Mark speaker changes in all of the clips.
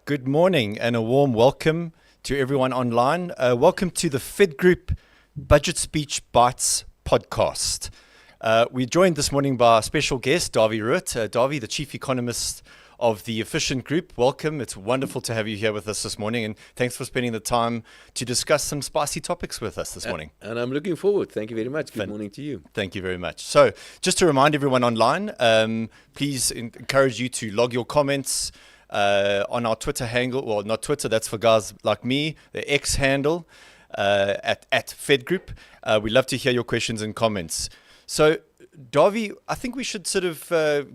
Speaker 1: Good morning and a warm welcome to everyone online. Welcome to the Fedgroup Budget Speech Bites podcast. We're joined this morning by our special guest, Roodt. Doggy, the Chief Economist of the Efficient Group. Welcome. It's wonderful to have you here with us this morning, and thanks for spending the time to discuss some spicy topics with us this morning.
Speaker 2: And I'm looking forward. Thank you very much. Good morning to you.
Speaker 1: Thank you very much. So just to remind everyone online, please encourage you to log your comments on our Twitter handle. Well, not Twitter, that's for guys like me, the X handle at Fedgroup. We love to hear your questions and comments. So, Dawie, I think we should sort of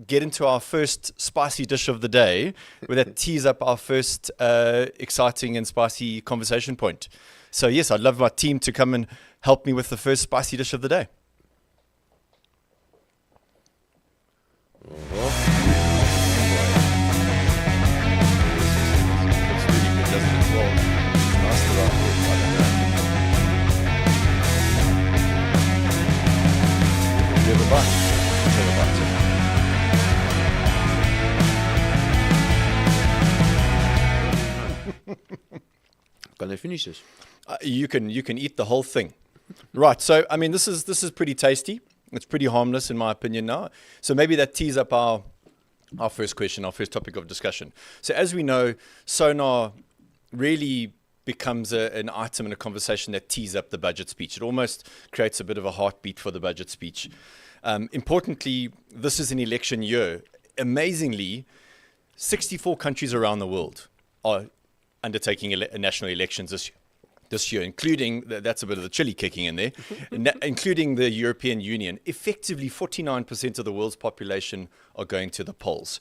Speaker 1: get into our first spicy dish of the day, where that tees up our first exciting and spicy conversation point. So, yes, I'd love my team to come and help me with the first spicy dish of the day.
Speaker 2: Can I finish this?
Speaker 1: You can eat the whole thing. Right. So I mean, this is pretty tasty. It's pretty harmless in my opinion now. So maybe that tees up our first question, our first topic of discussion. So as we know, sonar really becomes an item in a conversation that tees up the budget speech. It almost creates a bit of a heartbeat for the budget speech. Importantly, this is an election year. Amazingly, 64 countries around the world are undertaking national elections this year, including, that's a bit of the chili kicking in there, including the European Union. Effectively, 49% of the world's population are going to the polls.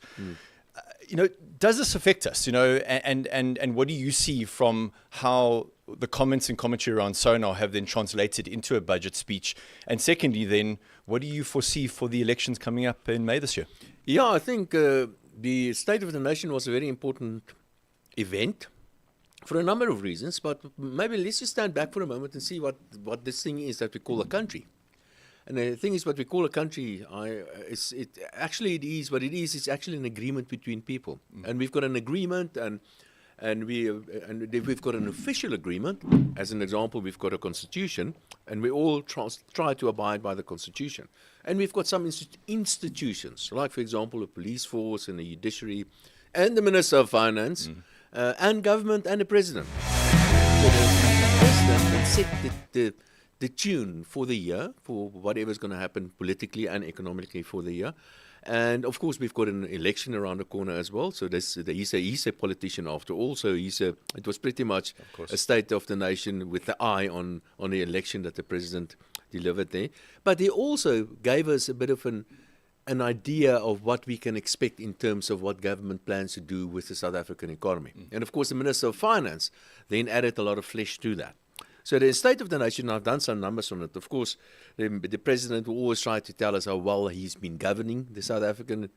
Speaker 1: Does this affect us, and what do you see from how the comments and commentary around sonar have then translated into a budget speech? And secondly, then, what do you foresee for the elections coming up in May this year?
Speaker 2: Yeah, I think the State of the Nation was a very important event for a number of reasons, but maybe let's just stand back for a moment and see what this thing is that we call a country. And the thing is, what we call a country, it is what it is. It's actually an agreement between people, and we've got an agreement, and we've got an official agreement. As an example, we've got a constitution, and we all try to abide by the constitution. And we've got some institutions, like for example, a police force and a judiciary, and the Minister of Finance, and government and the president. So the president can set the tune for the year, for whatever's going to happen politically and economically for the year. And of course, we've got an election around the corner as well. So he's a politician after all. So it was pretty much a State of the Nation with the eye on the election that the president delivered there. But he also gave us a bit of an idea of what we can expect in terms of what government plans to do with the South African economy. And of course, the Minister of Finance then added a lot of flesh to that. So the State of the Nation, I've done some numbers on it. Of course, the president will always try to tell us how well he's been governing the South Africa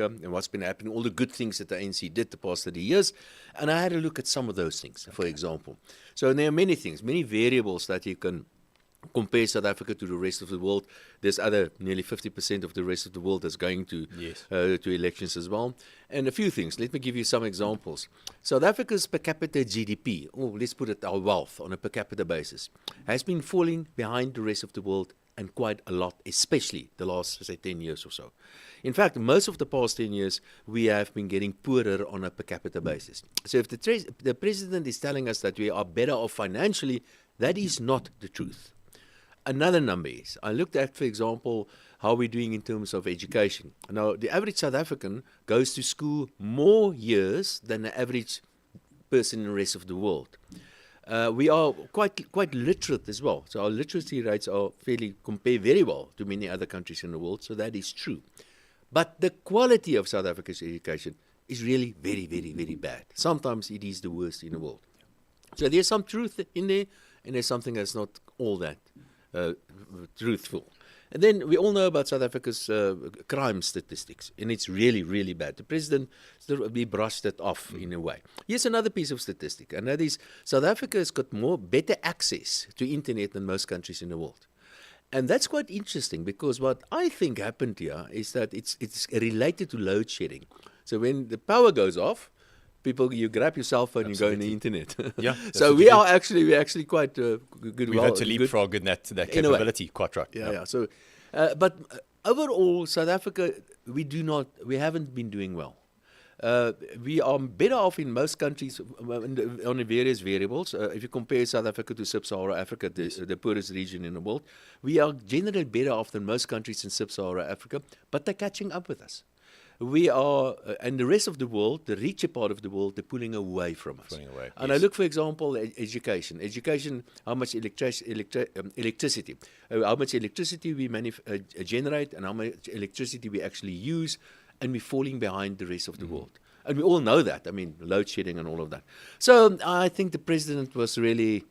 Speaker 2: and what's been happening, all the good things that the ANC did the past 30 years. And I had a look at some of those things, for example. So there are many things, many variables that you can compare South Africa to the rest of the world. There's nearly 50% of the rest of the world that's going to elections as well. And a few things. Let me give you some examples. South Africa's per capita GDP, let's put it our wealth on a per capita basis, has been falling behind the rest of the world, and quite a lot, especially the last, say, 10 years or so. In fact, most of the past 10 years, we have been getting poorer on a per capita basis. So if the president is telling us that we are better off financially, that is not the truth. Another number is, I looked at, for example, how we're doing in terms of education. Now, the average South African goes to school more years than the average person in the rest of the world. We are quite literate as well. So our literacy rates compare very well to many other countries in the world. So that is true. But the quality of South Africa's education is really very, very, very bad. Sometimes it is the worst in the world. So there's some truth in there, and there's something that's not all that truthful. And then we all know about South Africa's crime statistics, and it's really, really bad. The president, we brushed it off in a way. Here's another piece of statistic, and that is South Africa has got better access to internet than most countries in the world. And that's quite interesting, because what I think happened here is that it's related to load shedding. So when the power goes off, people, you grab your cell phone, you go on the internet.
Speaker 1: Yeah.
Speaker 2: So we're actually quite good.
Speaker 1: We've had to leapfrog in that capability. Quite right.
Speaker 2: Yeah. So, but overall, South Africa, we haven't been doing well. We are better off in most countries on the various variables. If you compare South Africa to Sub-Saharan Africa, the poorest region in the world, we are generally better off than most countries in Sub-Saharan Africa, but they're catching up with us. We are, and the rest of the world, the richer part of the world, they're pulling away from us. And I look, for example, education. Education, how much electricity, how much electricity we generate, and how much electricity we actually use. And we're falling behind the rest of the world. And we all know that. I mean, load shedding and all of that. So I think the president was really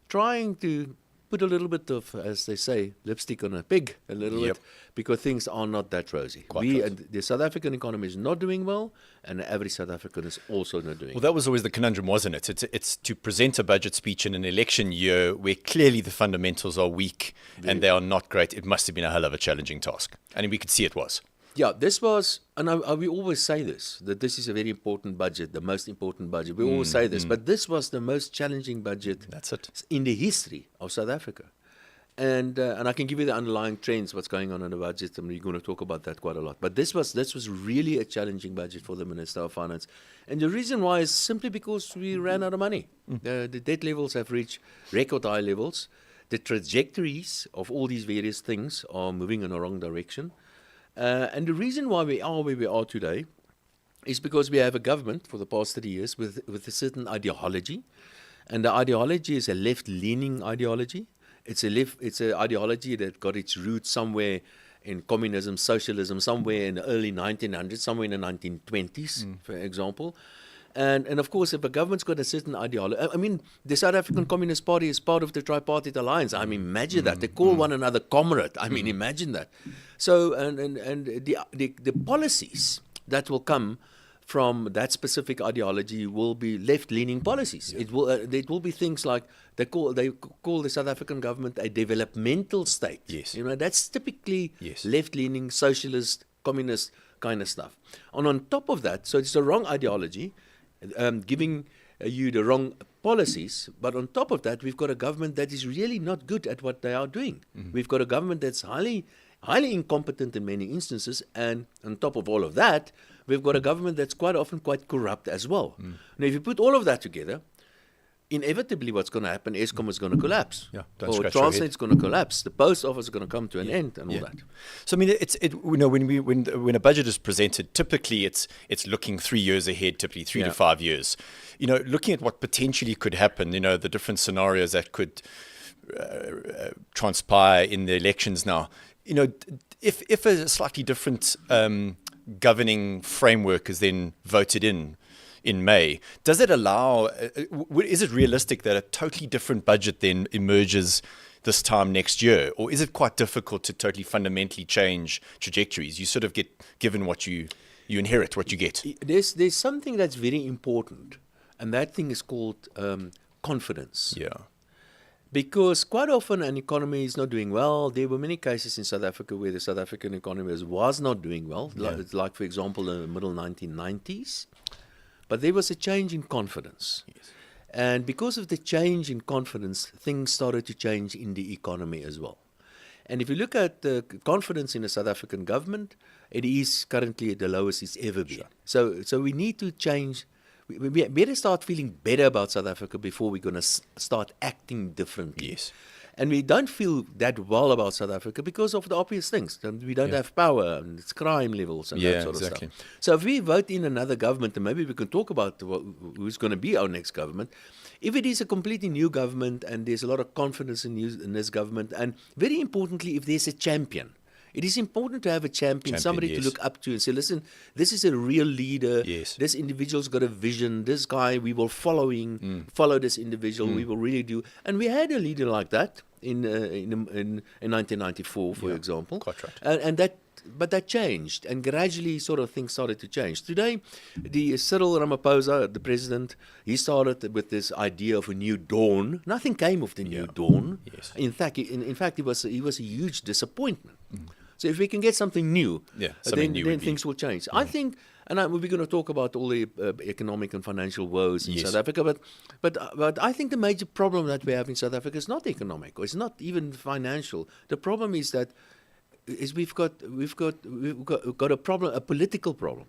Speaker 2: trying to put a little bit of, as they say, lipstick on a pig, a little bit, because things are not that rosy. The South African economy is not doing well, and the average South African is also not doing well.
Speaker 1: That was always the conundrum, wasn't it? It's to present a budget speech in an election year where clearly the fundamentals are weak and they are not great. It must have been a hell of a challenging task. And we could see it was.
Speaker 2: Yeah, this was, and we always say this, that this is a very important budget, the most important budget. We always say this, but this was the most challenging budget in the history of South Africa. And I can give you the underlying trends, what's going on in the budget, and we're going to talk about that quite a lot. But this was really a challenging budget for the Minister of Finance. And the reason why is simply because we ran out of money. The debt levels have reached record high levels. The trajectories of all these various things are moving in the wrong direction. And the reason why we are where we are today is because we have a government for the past 30 years with a certain ideology. And the ideology is a left-leaning ideology. It's an ideology that got its roots somewhere in communism, socialism, somewhere in the early 1900s, somewhere in the 1920s, for example. And of course, if a government's got a certain ideology, I mean, the South African Communist Party is part of the tripartite alliance. I mean, imagine that. They call one another comrade. I mean, imagine that. So, and the policies that will come from that specific ideology will be left-leaning policies. It will be things like they call the South African government a developmental state.
Speaker 1: Yes.
Speaker 2: You know, that's typically left-leaning, socialist, communist kind of stuff. And on top of that, so it's the wrong ideology. Giving you the wrong policies, but on top of that, we've got a government that is really not good at what they are doing. We've got a government that's highly incompetent in many instances, and on top of all of that, we've got a government that's quite often quite corrupt as well. Now, if you put all of that together, inevitably what's going to happen, Eskom is going to collapse. Or Transnet's going to collapse. The post office is going to come to an end and all that.
Speaker 1: So I mean, when a budget is presented, typically it's looking 3 years ahead, typically 3 to 5 years. You know, looking at what potentially could happen, you know, the different scenarios that could transpire in the elections now. You know, if a slightly different governing framework is then voted in May, does it allow, is it realistic that a totally different budget then emerges this time next year? Or is it quite difficult to totally fundamentally change trajectories? You sort of get given what you inherit, what you get.
Speaker 2: There's something that's very important, and that thing is called confidence.
Speaker 1: Yeah.
Speaker 2: Because quite often an economy is not doing well. There were many cases in South Africa where the South African economy was not doing well, like for example, in the middle 1990s. But there was a change in confidence. Yes. And because of the change in confidence, things started to change in the economy as well. And if you look at the confidence in the South African government, it is currently at the lowest it's ever been. Sure. So we need to change. We better start feeling better about South Africa before we're going to start acting differently.
Speaker 1: Yes.
Speaker 2: And we don't feel that well about South Africa because of the obvious things. We don't have power, and it's crime levels and that sort of stuff. So if we vote in another government, and maybe we can talk about who's going to be our next government, if it is a completely new government and there's a lot of confidence in this government, and very importantly, if there's a champion, it is important to have a champion, somebody to look up to and say, listen, this is a real leader. Yes. This individual's got a vision. This guy, we will follow this individual. We will really do. And we had a leader like that in 1994, for example.
Speaker 1: Quite right.
Speaker 2: But that changed, and gradually sort of things started to change. Today, the Cyril Ramaphosa, the president, he started with this idea of a new dawn. Nothing came of the new dawn. Yes. In fact, he was a huge disappointment. So if we can get something new, then things will change. I think And we're going to talk about all the economic and financial woes in
Speaker 1: Yes.
Speaker 2: South Africa. But I think the major problem that we have in South Africa is not economic, or it's not even financial. The problem is that we've got a problem, a political problem.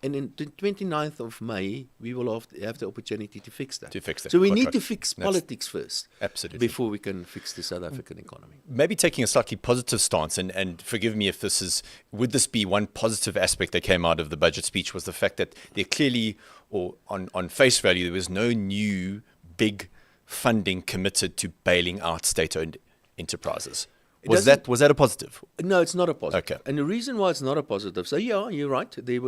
Speaker 2: And in the 29th of May, we will have the opportunity to fix that. So we need to fix politics first.
Speaker 1: Absolutely.
Speaker 2: Before we can fix the South African economy.
Speaker 1: Maybe taking a slightly positive stance, and forgive me if would this be one positive aspect that came out of the budget speech, was the fact that there clearly, or on face value, there was no new big funding committed to bailing out state-owned enterprises. Was that a positive?
Speaker 2: No, it's not a positive.
Speaker 1: Okay.
Speaker 2: And the reason why it's not a positive, so yeah, you're right. There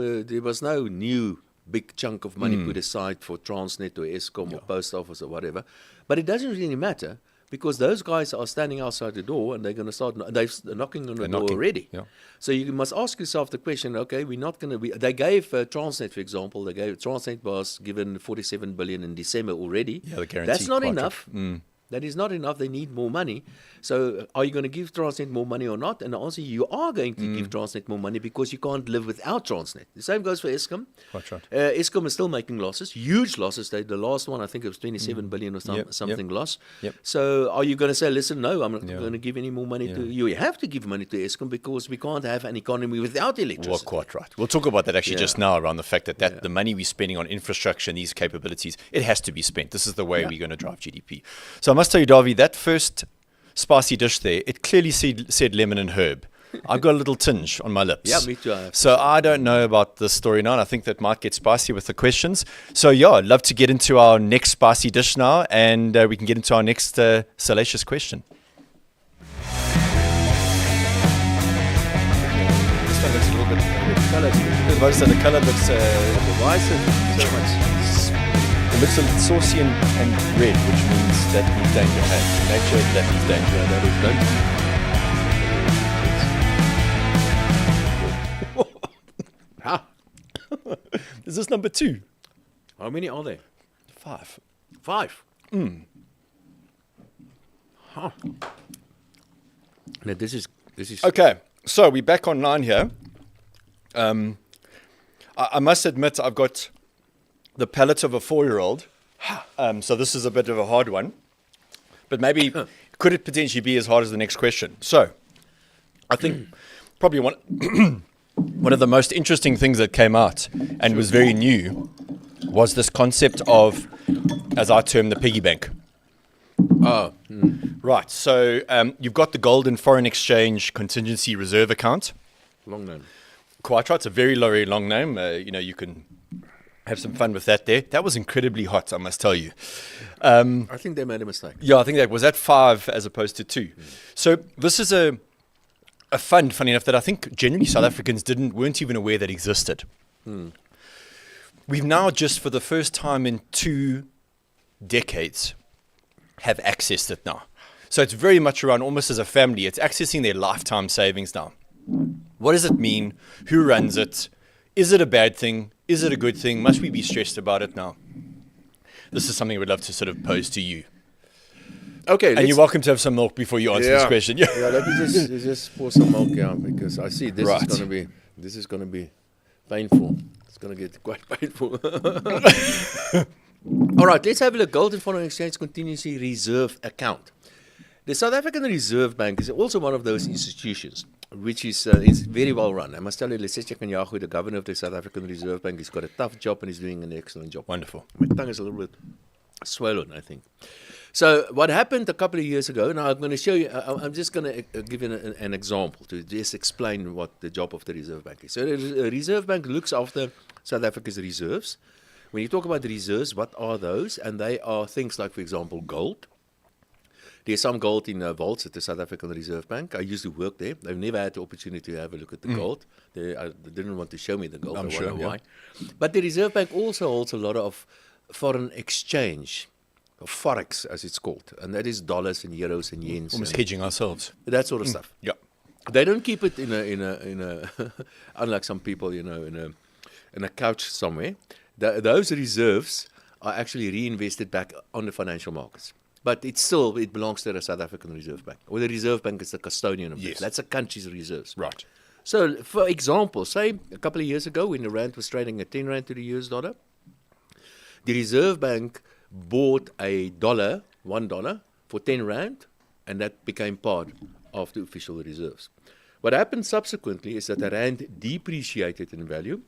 Speaker 2: was no new big chunk of money put aside for Transnet or Eskom or Post Office or whatever. But it doesn't really matter, because those guys are standing outside the door and they're going to start. They're knocking on the door already.
Speaker 1: Yeah.
Speaker 2: So you must ask yourself the question: okay, we're not going to. They gave Transnet, for example. Transnet was given 47 billion in December already.
Speaker 1: Yeah, the guarantee
Speaker 2: That's not
Speaker 1: contract.
Speaker 2: enough. That is not enough. They need more money. So are you going to give Transnet more money or not? And the answer, you are going to give Transnet more money, because you can't live without Transnet. The same goes for Eskom.
Speaker 1: Quite right.
Speaker 2: Eskom is still making losses, huge losses. The last one, I think it was 27 billion or something loss.
Speaker 1: Yep.
Speaker 2: So are you going to say, listen, no, I'm not going to give any more money to you. You have to give money to Eskom, because we can't have an economy without electricity.
Speaker 1: Well, quite right. We'll talk about that actually just now, around the fact that the money we're spending on infrastructure and these capabilities, it has to be spent. This is the way we're going to drive GDP. So I must tell you, Dawie, that first spicy dish there, it clearly said lemon and herb. I've got a little tinge on my lips.
Speaker 2: Yeah, me too.
Speaker 1: So I don't know about this story now, and I think that might get spicy with the questions. So yeah, I'd love to get into our next spicy dish now, and we can get into our next salacious question. This one looks a little bit the colour looks
Speaker 2: Why is it so much?
Speaker 1: it looks a little saucy and red, which means that means danger. Nature, that means danger. That is danger. Is this number 2?
Speaker 2: How many are there?
Speaker 1: 5.
Speaker 2: 5. Huh. Now this is
Speaker 1: Okay, so we're back online here. I must admit, I've got the palate of a 4-year-old. So this is a bit of a hard one. But maybe, could it potentially be as hard as the next question? So, I think probably one of the most interesting things that came out and was very new was this concept of, as I term, the piggy bank. Right, so you've got the golden foreign exchange contingency reserve account.
Speaker 2: long name.
Speaker 1: Quite right, it's a very long name. You can have some fun with that there. That was incredibly hot, I must tell you.
Speaker 2: I think they made a mistake.
Speaker 1: Yeah, I think that was at 5 as opposed to 2. So this is a fund, funny enough, that I think generally South Africans weren't even aware that existed. We've now just for the first time in 2 decades have accessed it now. So it's very much around almost as a family. It's accessing their lifetime savings now. What does it mean? Who runs it? Is it a bad thing? Is it a good thing? Must we be stressed about it now? This is something we'd love to sort of pose to you.
Speaker 2: Okay,
Speaker 1: And you're welcome to have some milk before you answer this question.
Speaker 2: Yeah, let me just pour some milk out, because I see this
Speaker 1: Right.
Speaker 2: is going to be painful. It's going to get quite painful. All right, let's have a look. Gold and foreign exchange contingency reserve account. The South African Reserve Bank is also one of those institutions which is very well run. I must tell you, Lesetja Kanyagwe, the governor of the South African Reserve Bank, he's got a tough job and he's doing an excellent job.
Speaker 1: Wonderful.
Speaker 2: My tongue is a little bit swollen, I think. So what happened a couple of years ago, now I'm going to show you, I'm just going to give you an example to just explain what the job of the Reserve Bank is. So the Reserve Bank looks after South Africa's reserves. When you talk about the reserves, what are those? And they are things like, for example, gold. There's some gold in vaults at the South African Reserve Bank. I used to work there. I've never had the opportunity to have a look at the gold. They didn't want to show me the gold.
Speaker 1: I'm sure,
Speaker 2: why. But the Reserve Bank also holds a lot of foreign exchange, or forex as it's called, and that is dollars and euros and yens.
Speaker 1: Almost
Speaker 2: and
Speaker 1: hedging ourselves.
Speaker 2: that sort of stuff.
Speaker 1: Yeah.
Speaker 2: They don't keep it in a unlike some people, in a couch somewhere. Those reserves are actually reinvested back on the financial markets. But it belongs to the South African Reserve Bank. Or the Reserve Bank is the custodian of
Speaker 1: Yes.
Speaker 2: this. That's a country's reserves.
Speaker 1: Right.
Speaker 2: So, for example, say a couple of years ago when the rand was trading at 10 rand to the US dollar, the Reserve Bank bought $1 for 10 rand, and that became part of the official reserves. What happened subsequently is that the rand depreciated in value,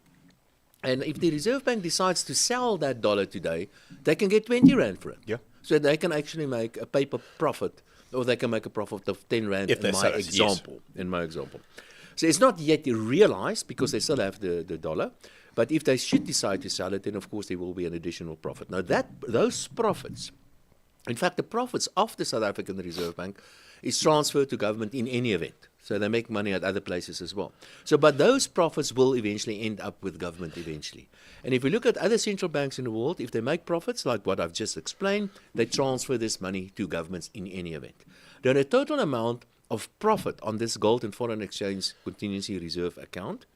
Speaker 2: and if the Reserve Bank decides to sell that dollar today, they can get 20 rand for it.
Speaker 1: Yeah.
Speaker 2: So they can actually make a paper profit, or they can make a profit of 10 rand
Speaker 1: If they sell it, yes.
Speaker 2: in my example. So it's not yet realized because they still have the dollar. But if they should decide to sell it, then of course there will be an additional profit. Now those profits, in fact the profits of the South African Reserve Bank is transferred to government in any event. So they make money at other places as well. So, but those profits will eventually end up with government eventually. And if we look at other central banks in the world, if they make profits like what I've just explained, they transfer this money to governments in any event. Then the total amount of profit on this gold and foreign exchange contingency reserve account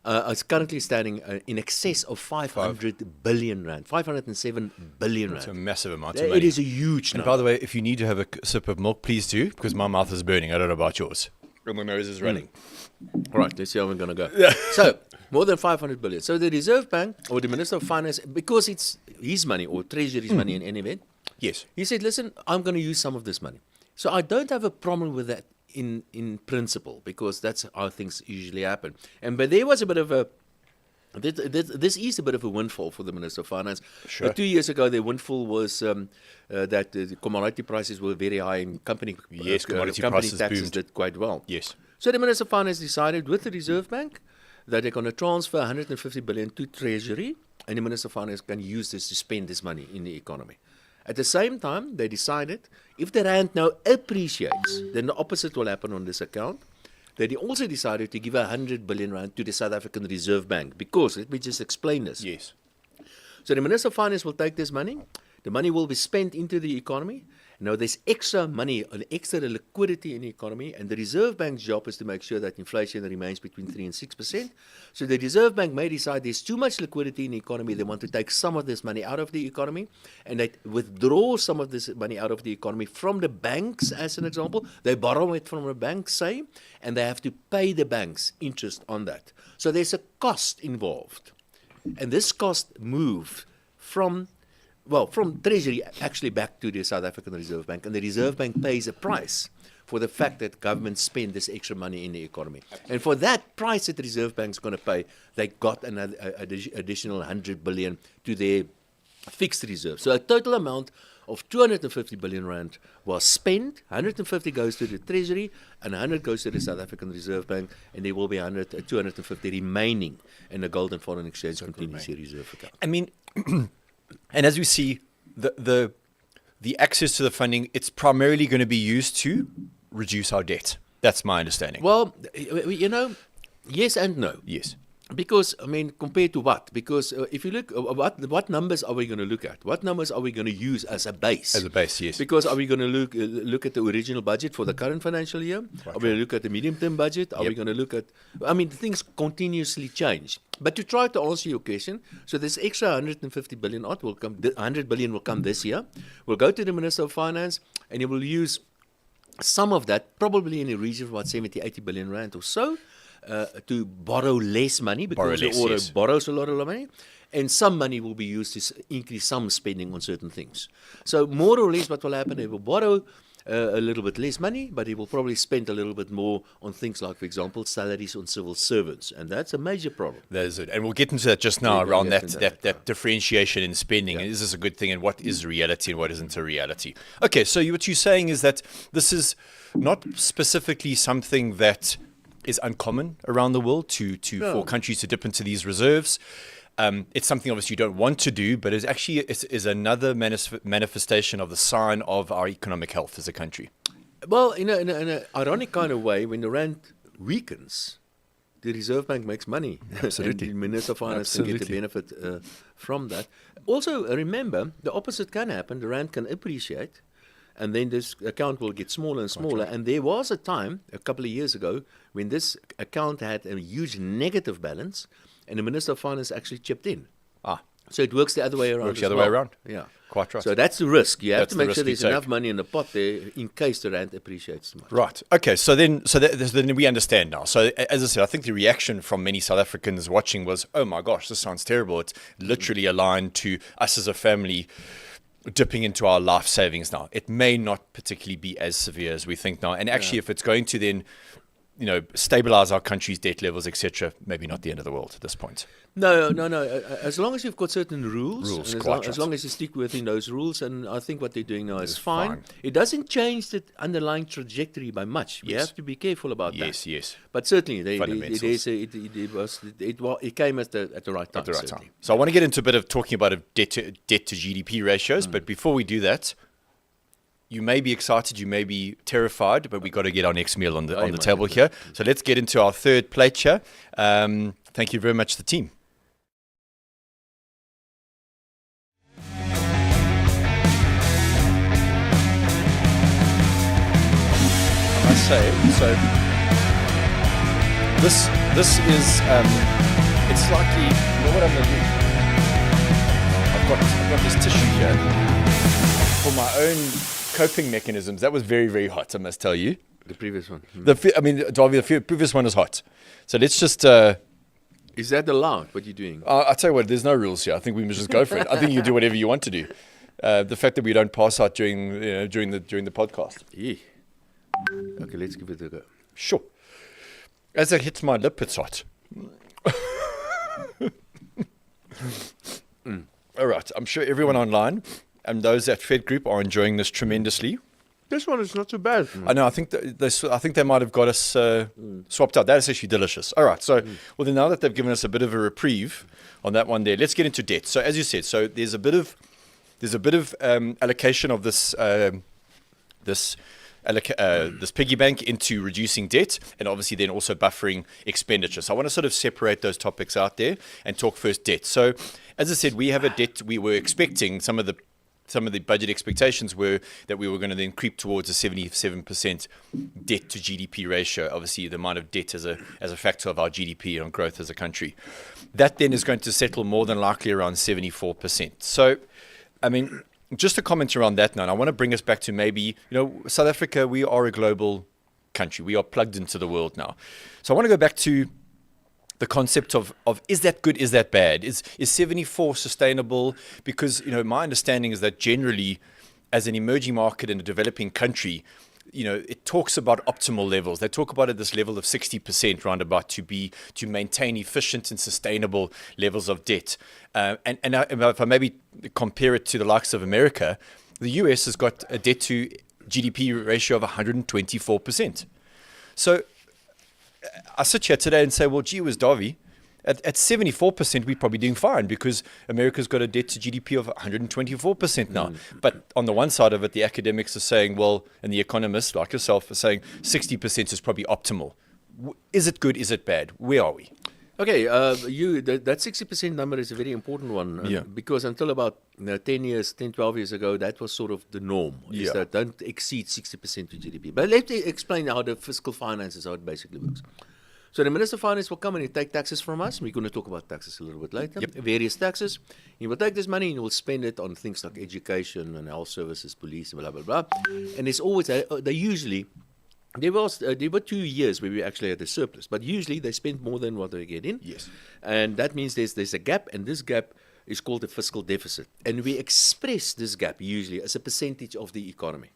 Speaker 2: is currently standing in excess of 500 billion rand, 507 billion rand.
Speaker 1: It's a massive amount of money.
Speaker 2: It is a huge number.
Speaker 1: And by the way, if you need to have a sip of milk, please do, because my mouth is burning. I don't know about yours. And my nose is running.
Speaker 2: All right, let's see how we're going to go. So, more than 500 billion. So the Reserve Bank, or the Minister of Finance, because it's his money, or Treasury's money in any event,
Speaker 1: Yes.
Speaker 2: he said, listen, I'm going to use some of this money. So I don't have a problem with that in principle, because that's how things usually happen. But there was a bit of a, this is a bit of a windfall for the Minister of Finance.
Speaker 1: Sure.
Speaker 2: 2 years ago, the windfall was that the commodity prices were very high, and company
Speaker 1: commodity
Speaker 2: company
Speaker 1: prices
Speaker 2: taxes
Speaker 1: boomed.
Speaker 2: did quite well.
Speaker 1: Yes.
Speaker 2: So the Minister of Finance decided with the Reserve Bank that they're going to transfer 150 billion to Treasury, and the Minister of Finance can use this to spend this money in the economy. At the same time, they decided if the rand now appreciates, then the opposite will happen on this account. They also decided to give 100 billion rand to the South African Reserve Bank, because, let me just explain this.
Speaker 1: Yes.
Speaker 2: So the Minister of Finance will take this money. The money will be spent into the economy. Now there's extra money, extra liquidity in the economy, and the Reserve Bank's job is to make sure that inflation remains between 3 and 6%. So the Reserve Bank may decide there's too much liquidity in the economy. They want to take some of this money out of the economy, and they withdraw some of this money out of the economy from the banks, as an example. They borrow it from a bank, say, and they have to pay the banks interest on that. So there's a cost involved. And this cost moved from Treasury actually back to the South African Reserve Bank, and the Reserve Bank pays a price for the fact that governments spend this extra money in the economy. And for that price that the Reserve Bank is going to pay, they got another additional 100 billion to their fixed reserve. So a total amount of 250 billion rand was spent. 150 goes to the Treasury, and 100 goes to the South African Reserve Bank, and there will be 250 remaining in the gold and foreign exchange contingency reserve account.
Speaker 1: I mean, and as we see, the access to the funding, it's primarily going to be used to reduce our debt. That's my understanding.
Speaker 2: Well, you know, yes and no.
Speaker 1: Yes.
Speaker 2: Because, I mean, compared to what? Because if you look, what numbers are we going to look at? What numbers are we going to use as a base?
Speaker 1: As a base, yes.
Speaker 2: Because are we going to look at the original budget for the current financial year? Right. Are we going to look at the medium-term budget? Are we going to look at, I mean, things continuously change. But to try to answer your question, so this extra 150 billion odd will come, 100 billion will come this year. We'll go to the Minister of Finance, and he will use some of that, probably in the region of about 70, 80 billion rand or so, to borrow less money, because the order borrows a lot of money, and some money will be used to increase some spending on certain things. So more or less what will happen, they will borrow a little bit less money, but he will probably spend a little bit more on things like, for example, salaries on civil servants, and that's a major problem.
Speaker 1: That is it. And we'll get into that just now, around that differentiation in spending. And is this a good thing, and what is reality and what isn't a reality? Okay, so what you're saying is that this is not specifically something that is uncommon around the world for countries to dip into these reserves. It's something obviously you don't want to do, but it's actually is another manifestation of the sign of our economic health as a country.
Speaker 2: Well, in an ironic kind of way, when the rand weakens, the Reserve Bank makes money.
Speaker 1: Absolutely.
Speaker 2: And the Minister of Finance can get the benefit from that. Also, remember, the opposite can happen. The rand can appreciate, and then this account will get smaller and smaller. Right. And there was a time, a couple of years ago, when this account had a huge negative balance, and the Minister of Finance actually chipped in. So it works the other way around.
Speaker 1: Works the other way around.
Speaker 2: Yeah.
Speaker 1: Quite right.
Speaker 2: So that's the risk. You have
Speaker 1: That's
Speaker 2: to
Speaker 1: the
Speaker 2: make sure
Speaker 1: risk you
Speaker 2: there's enough
Speaker 1: take.
Speaker 2: money in the pot there in case the rand appreciates too much.
Speaker 1: Right. Okay. So then we understand now. So as I said, I think the reaction from many South Africans watching was, "Oh my gosh, this sounds terrible." It's literally aligned to us as a family dipping into our life savings now. It may not particularly be as severe as we think now. And actually, if it's going to then, stabilize our country's debt levels, etc., maybe not the end of the world at this point.
Speaker 2: No. As long as you've got certain rules, and
Speaker 1: quite
Speaker 2: as long as you stick within those rules, and I think what they're doing now is
Speaker 1: It's
Speaker 2: fine.
Speaker 1: fine.
Speaker 2: It doesn't change the underlying trajectory by much. We
Speaker 1: Yes.
Speaker 2: have to be careful about that.
Speaker 1: Yes.
Speaker 2: But certainly,
Speaker 1: Fundamentals.
Speaker 2: it came at the right time.
Speaker 1: At the right
Speaker 2: certainly.
Speaker 1: time. So I want to get into a bit of talking about debt to GDP ratios, but before we do that, you may be excited, you may be terrified, but we got to get our next meal on the table here. So let's get into our third plate here. Thank you very much, the team. I must say, so this is it's slightly. You know what I'm going to do? I've got this tissue here for my own coping mechanisms. That was very, very hot, I must tell you.
Speaker 2: The previous one.
Speaker 1: Davy, the previous one is hot. So let's just.
Speaker 2: Is that allowed? What you're doing?
Speaker 1: I'll tell you what, there's no rules here. I think we must just go for it. I think you can do whatever you want to do. The fact that we don't pass out during the podcast.
Speaker 2: Yeah. Okay, let's give it a go.
Speaker 1: Sure. As it hits my lip, it's hot. All right. I'm sure everyone online and those at Fedgroup are enjoying this tremendously.
Speaker 2: This one is not too bad.
Speaker 1: I know. I think they might have got us swapped out. That is actually delicious. All right. So, well, then now that they've given us a bit of a reprieve on that one there, let's get into debt. So, as you said, so there's a bit of allocation of this piggy bank into reducing debt, and obviously then also buffering expenditure. So I want to sort of separate those topics out there and talk first debt. So, as I said, we have a debt. We were expecting some of the budget expectations were that we were going to then creep towards a 77% debt to GDP ratio. Obviously, the amount of debt as a factor of our GDP on growth as a country. That then is going to settle more than likely around 74%. So, I mean, just a comment around that now. And I want to bring us back to maybe, South Africa, we are a global country. We are plugged into the world now. So I want to go back to the concept of is that good, is that bad? Is 74 sustainable? Because, my understanding is that generally, as an emerging market in a developing country, it talks about optimal levels. They talk about at this level of 60% roundabout to maintain efficient and sustainable levels of debt. And if I maybe compare it to the likes of America, the US has got a debt to GDP ratio of 124%. So I sit here today and say, well, gee whiz, Dawie, at 74%, we're probably doing fine because America's got a debt to GDP of 124% now. But on the one side of it, the academics are saying, well, and the economists like yourself are saying 60% is probably optimal. Is it good? Is it bad? Where are we?
Speaker 2: Okay, that 60% number is a very important one because until about 10, 12 years ago, that was sort of the norm. Is that don't exceed 60% to GDP. But let me explain how the fiscal finances, how it basically works. So the Minister of Finance will come and he'll take taxes from us. We're going to talk about taxes a little bit later. Various taxes. He will take this money and he will spend it on things like education and health services, police, blah, blah, blah. And there's always, there were 2 years where we actually had a surplus, but usually they spend more than what they get in.
Speaker 1: Yes.
Speaker 2: And that means there's a gap, and this gap is called the fiscal deficit. And we express this gap usually as a percentage of the economy.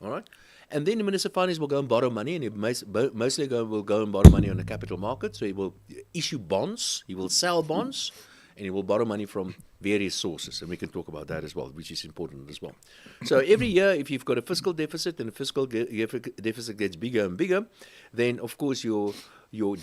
Speaker 2: All right? And then the Minister of Finance will go and borrow money, and he mostly will go and borrow money on the capital market. So he will issue bonds, he will sell bonds, and he will borrow money from various sources, and we can talk about that as well, which is important as well. So every year, if you've got a fiscal deficit and the fiscal deficit gets bigger and bigger, then of course your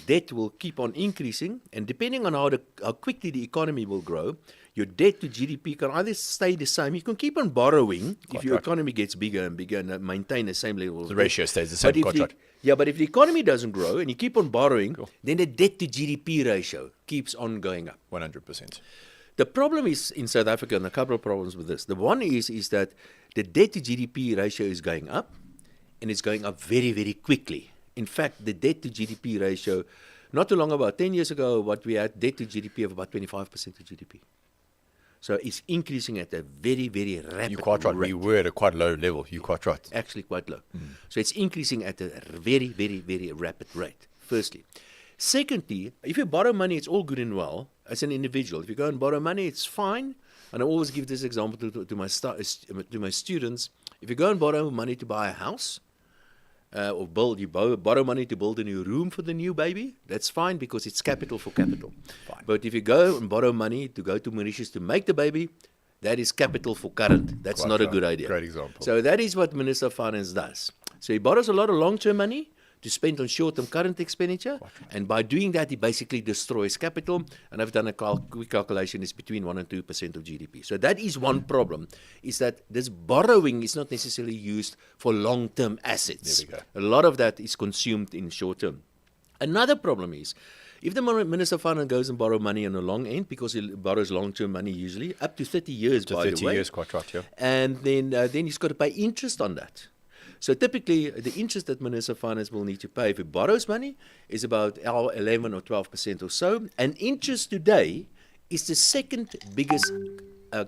Speaker 2: debt will keep on increasing, and depending on how quickly the economy will grow, your debt to GDP can either stay the same. You can keep on borrowing if your economy gets bigger and bigger and maintain the same level.
Speaker 1: The ratio stays the same.
Speaker 2: But if the economy doesn't grow and you keep on borrowing, then the debt to GDP ratio keeps on going up.
Speaker 1: 100%.
Speaker 2: The problem is in South Africa, and a couple of problems with this. The one is that the debt to GDP ratio is going up, and it's going up very, very quickly. In fact, the debt to GDP ratio, not too long about 10 years ago, what we had debt to GDP of about 25% of GDP. So it's increasing at a very, very rapid
Speaker 1: You're quite right.
Speaker 2: rate.
Speaker 1: We were at a quite low level. You're quite right.
Speaker 2: Actually quite low. So it's increasing at a very, very, very rapid rate, firstly. Secondly, if you borrow money, it's all good and well as an individual. If you go and borrow money, it's fine. And I always give this example to my students. If you go and borrow money to buy a house, or borrow money to build a new room for the new baby, that's fine because it's capital for capital.
Speaker 1: Fine.
Speaker 2: But if you go and borrow money to go to Mauritius to make the baby, that is capital for current. That's
Speaker 1: Quite
Speaker 2: not a
Speaker 1: right.
Speaker 2: good idea.
Speaker 1: Great example.
Speaker 2: So that is what Minister of Finance does. So he borrows a lot of long-term money to spend on short-term current expenditure, and by doing that, he basically destroys capital. And I've done a quick calculation; it's between 1% and 2% of GDP. So that is one problem: is that this borrowing is not necessarily used for long-term assets.
Speaker 1: There we go.
Speaker 2: A lot of that is consumed in short-term. Another problem is, if the Minister of Finance goes and borrow money on the long end, because he borrows long-term money usually, up to 30 years,
Speaker 1: To
Speaker 2: by
Speaker 1: 30
Speaker 2: the way.
Speaker 1: years, quite right, yeah.
Speaker 2: And then he's got to pay interest on that. So typically, the interest that Minister of Finance will need to pay if he borrows money is about 11 or 12% or so. And interest today is the second biggest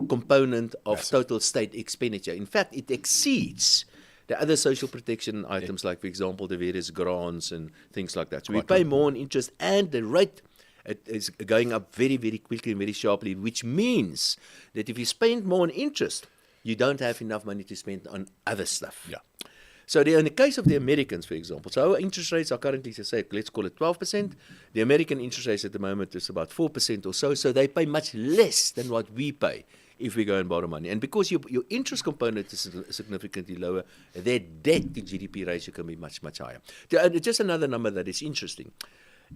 Speaker 2: component of total state expenditure. In fact, it exceeds the other social protection items, like, for example, the various grants and things like that. So we pay more on interest, and the rate is going up very, very quickly and very sharply, which means that if you spend more on interest, you don't have enough money to spend on other stuff.
Speaker 1: Yeah.
Speaker 2: So in the case of the Americans, for example, so our interest rates are currently, let's call it 12%. The American interest rates at the moment is about 4% or so. So they pay much less than what we pay if we go and borrow money. And because your interest component is significantly lower, their debt to GDP ratio can be much, much higher. Just another number that is interesting.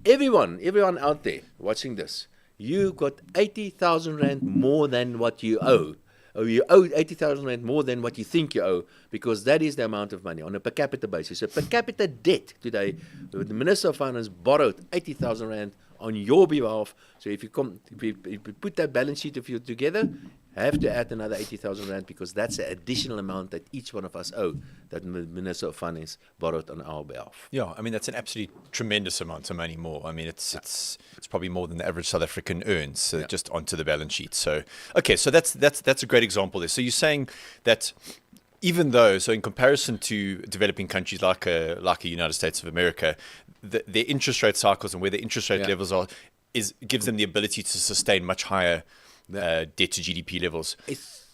Speaker 2: Everyone out there watching this, you got 80,000 Rand more than what you owe. Or you owe 80,000 Rand more than what you think you owe, because that is the amount of money on a per capita basis. So per capita debt today, the Minister of Finance borrowed 80,000 Rand on your behalf. So if you put that balance sheet of you together, have to add another 80,000 Rand, because that's the additional amount that each one of us owe that the Minister of Finance borrowed on our behalf.
Speaker 1: Yeah, I mean, that's an absolutely tremendous amount of money more. I mean, it's probably more than the average South African earns just onto the balance sheet. So, okay, so that's a great example there. So you're saying that even though, so in comparison to developing countries like the United States of America, their interest rate cycles and where the interest rate levels are gives them the ability to sustain much higher debt to GDP levels.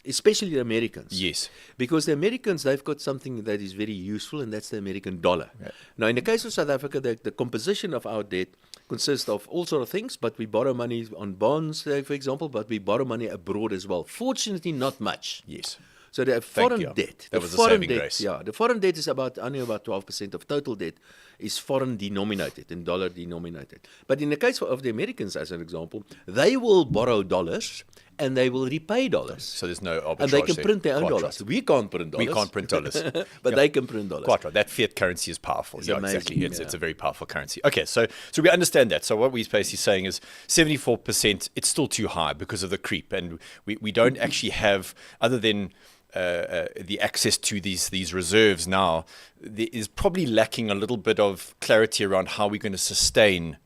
Speaker 2: Especially the Americans.
Speaker 1: Yes.
Speaker 2: Because the Americans, they've got something that is very useful, and that's the American dollar. Yeah. Now, in the case of South Africa, the composition of our debt consists of all sorts of things, but we borrow money on bonds, for example, but we borrow money abroad as well. Fortunately, not much.
Speaker 1: Yes.
Speaker 2: So the foreign debt,
Speaker 1: that was a saving grace.
Speaker 2: Yeah, the foreign debt is only about 12% of total debt is foreign denominated and dollar denominated. But in the case of the Americans, as an example, they will borrow dollars and they will repay dollars.
Speaker 1: So there's no arbitrage.
Speaker 2: And they can print their own
Speaker 1: Quite
Speaker 2: dollars.
Speaker 1: right.
Speaker 2: We can't print dollars.
Speaker 1: We can't print dollars.
Speaker 2: But they can print dollars.
Speaker 1: Quite right. That fiat currency is powerful.
Speaker 2: It's
Speaker 1: yeah,
Speaker 2: amazing.
Speaker 1: Exactly. It's a very powerful currency. Okay, so we understand that. So what we're basically saying is 74%, it's still too high because of the creep. And we don't actually have, other than the access to these reserves now, there is probably lacking a little bit of clarity around how we're going to sustain.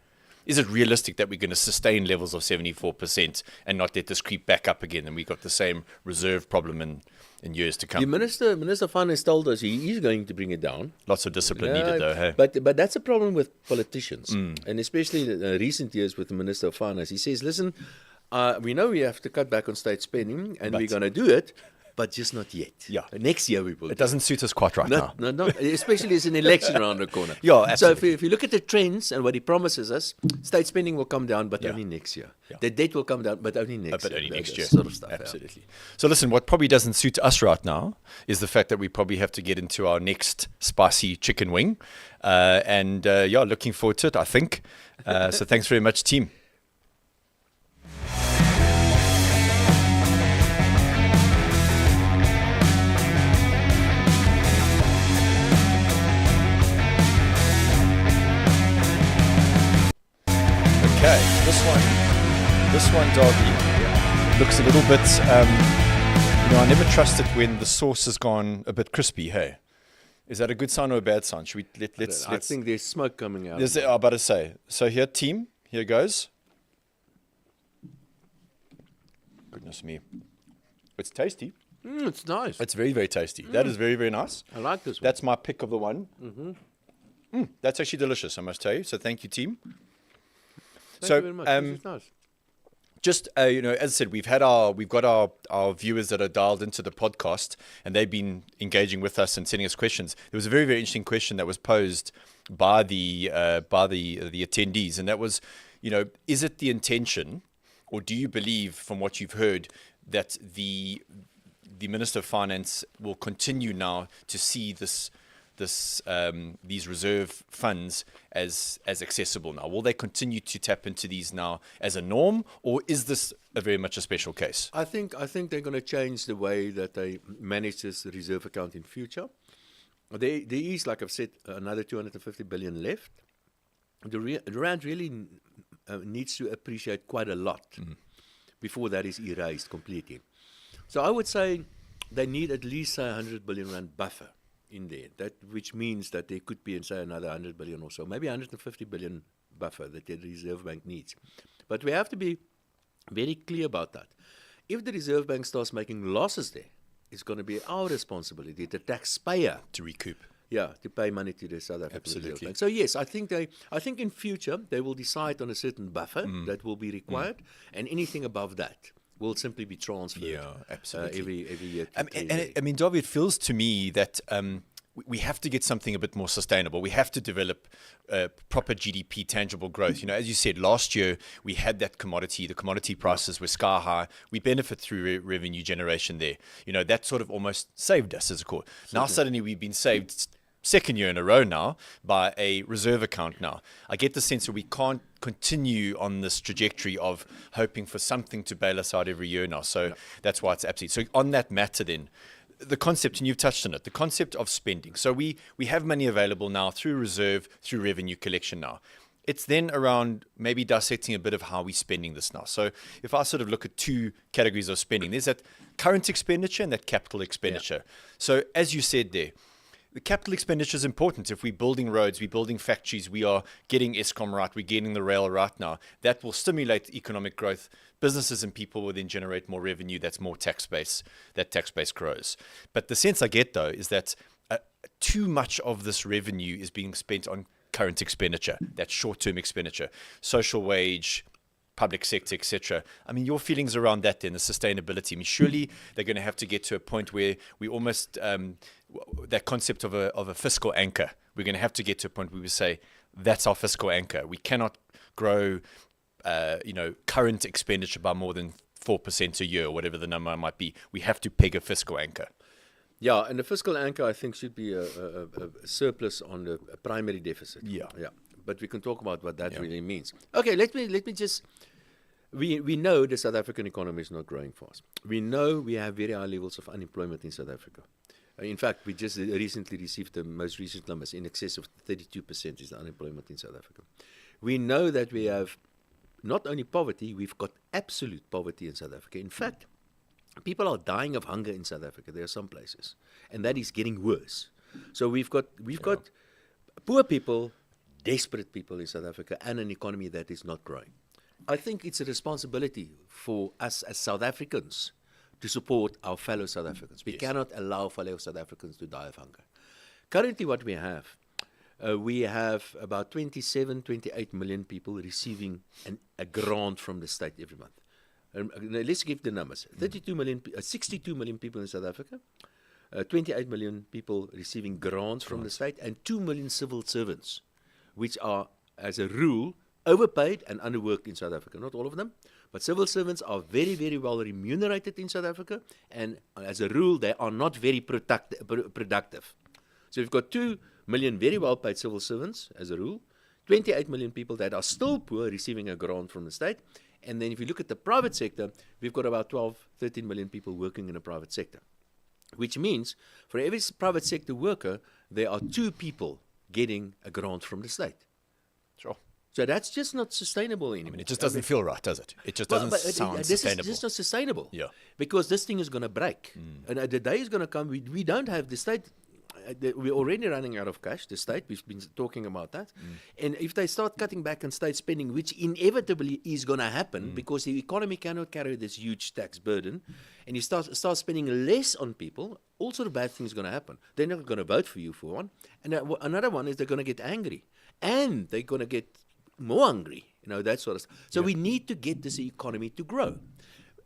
Speaker 1: Is it realistic that we're going to sustain levels of 74% and not let this creep back up again, and we got the same reserve problem in years to come?
Speaker 2: The Minister of Finance told us he is going to bring it down.
Speaker 1: Lots of discipline needed, though. Hey?
Speaker 2: But that's a problem with politicians, and especially in recent years with the Minister of Finance. He says, listen, we know we have to cut back on state spending, and we're going to do it, but just not yet.
Speaker 1: Yeah.
Speaker 2: Next year we will.
Speaker 1: It doesn't suit us quite right now.
Speaker 2: No, especially as an election around the corner.
Speaker 1: Yeah, absolutely.
Speaker 2: So if you look at the trends and what he promises us, state spending will come down, but only next year. Yeah. The debt will come down, but only next year.
Speaker 1: But only next year.
Speaker 2: Sort of stuff.
Speaker 1: Absolutely. Yeah. So listen, what probably doesn't suit us right now is the fact that we probably have to get into our next spicy chicken wing. Looking forward to it, I think. So thanks very much, team. Okay, this one, Doggy, looks a little bit, I never trust it when the sauce has gone a bit crispy, hey? Is that a good sign or a bad sign? Should we, let's
Speaker 2: I think there's smoke coming out.
Speaker 1: I'm about to say. So here, team, here goes. Goodness me. It's tasty.
Speaker 2: It's nice.
Speaker 1: It's very, very tasty. That is very, very nice.
Speaker 2: I like this one.
Speaker 1: That's my pick of the one. That's actually delicious, I must tell you. So thank you, team.
Speaker 2: Thank you very much. This is nice.
Speaker 1: Just as I said, we've got our viewers that are dialed into the podcast, and they've been engaging with us and sending us questions. There was a very, very interesting question that was posed by the attendees, and that was, is it the intention, or do you believe, from what you've heard, that the Minister of Finance will continue now to see these reserve funds as accessible now? Will they continue to tap into these now as a norm, or is this very much a special case?
Speaker 2: I think they're going to change the way that they manage this reserve account in future. There is, like I've said, another 250 billion left. The rand really needs to appreciate quite a lot before that is erased completely. So I would say they need at least 100 billion rand buffer in there, which means that there could be, say, another 100 billion or so, maybe 150 billion buffer that the Reserve Bank needs. But we have to be very clear about that. If the Reserve Bank starts making losses there, it's going to be our responsibility, the taxpayer,
Speaker 1: To recoup.
Speaker 2: to pay money to the South African Reserve
Speaker 1: Absolutely.
Speaker 2: Bank. So yes, I think in future they will decide on a certain buffer that will be required, and anything above that will simply be transferred.
Speaker 1: Yeah, absolutely.
Speaker 2: Every year.
Speaker 1: Dawie, it feels to me that we have to get something a bit more sustainable. We have to develop proper GDP, tangible growth. As you said, last year we had that commodity. The commodity prices were sky high. We benefit through revenue generation there. That sort of almost saved us as a core. Now suddenly we've been saved second year in a row now by a reserve account now. I get the sense that we can't continue on this trajectory of hoping for something to bail us out every year now. So that's why it's absolutely. So on that matter then, the concept, and you've touched on it, the concept of spending. So we have money available now through reserve, through revenue collection now. It's then around maybe dissecting a bit of how we're spending this now. So if I sort of look at two categories of spending, there's that current expenditure and that capital expenditure. So as you said there, the capital expenditure is important. If we're building roads, we're building factories, we are getting Eskom right, we're getting the rail right now. That will stimulate economic growth. Businesses and people will then generate more revenue. That's more tax base. That tax base grows. But the sense I get, though, is that too much of this revenue is being spent on current expenditure, that short-term expenditure, social wage, public sector, etc. I mean, your feelings around that then, the sustainability. I mean, surely they're going to have to get to a point where we almost, that concept of a fiscal anchor, we're going to have to get to a point where we say, that's our fiscal anchor. We cannot grow, current expenditure by more than 4% a year, or whatever the number might be. We have to peg a fiscal anchor.
Speaker 2: Yeah, and the fiscal anchor, I think, should be a surplus on the primary deficit.
Speaker 1: Yeah.
Speaker 2: But we can talk about what that really means. Okay, let me just. We know the South African economy is not growing fast. We know we have very high levels of unemployment in South Africa. In fact, we just recently received the most recent numbers. In excess of 32% is the unemployment in South Africa. We know that we have not only poverty, we've got absolute poverty in South Africa. In fact, people are dying of hunger in South Africa. There are some places, and that is getting worse. So we've got poor people, desperate people in South Africa, and an economy that is not growing. I think it's a responsibility for us as South Africans to support our fellow South Africans. We cannot allow fellow South Africans to die of hunger. Currently what we have about 27, 28 million people receiving a grant from the state every month. Let's give the numbers. 62 million people in South Africa, 28 million people receiving grants from the state, and 2 million civil servants, which are, as a rule, overpaid and underworked in South Africa. Not all of them, but civil servants are very, very well remunerated in South Africa, and as a rule, they are not very productive. So we've got 2 million very well paid civil servants, as a rule, 28 million people that are still poor receiving a grant from the state, and then if you look at the private sector, we've got about 12, 13 million people working in the private sector, which means for every private sector worker, there are 2 people getting a grant from the state.
Speaker 1: Sure.
Speaker 2: So that's just not sustainable anymore.
Speaker 1: I mean, it just doesn't feel right, does it? It just doesn't sound sustainable.
Speaker 2: This is just not sustainable.
Speaker 1: Yeah.
Speaker 2: Because this thing is going to break. And the day is going to come, we don't have, the state we're already running out of cash, the state, we've been talking about that. And if they start cutting back on state spending, which inevitably is going to happen because the economy cannot carry this huge tax burden, and you start spending less on people, all sort of bad things are going to happen. They're not going to vote for you, for one. And another one is they're going to get angry. And they're going to get more hungry, that sort of stuff. So we need to get this economy to grow.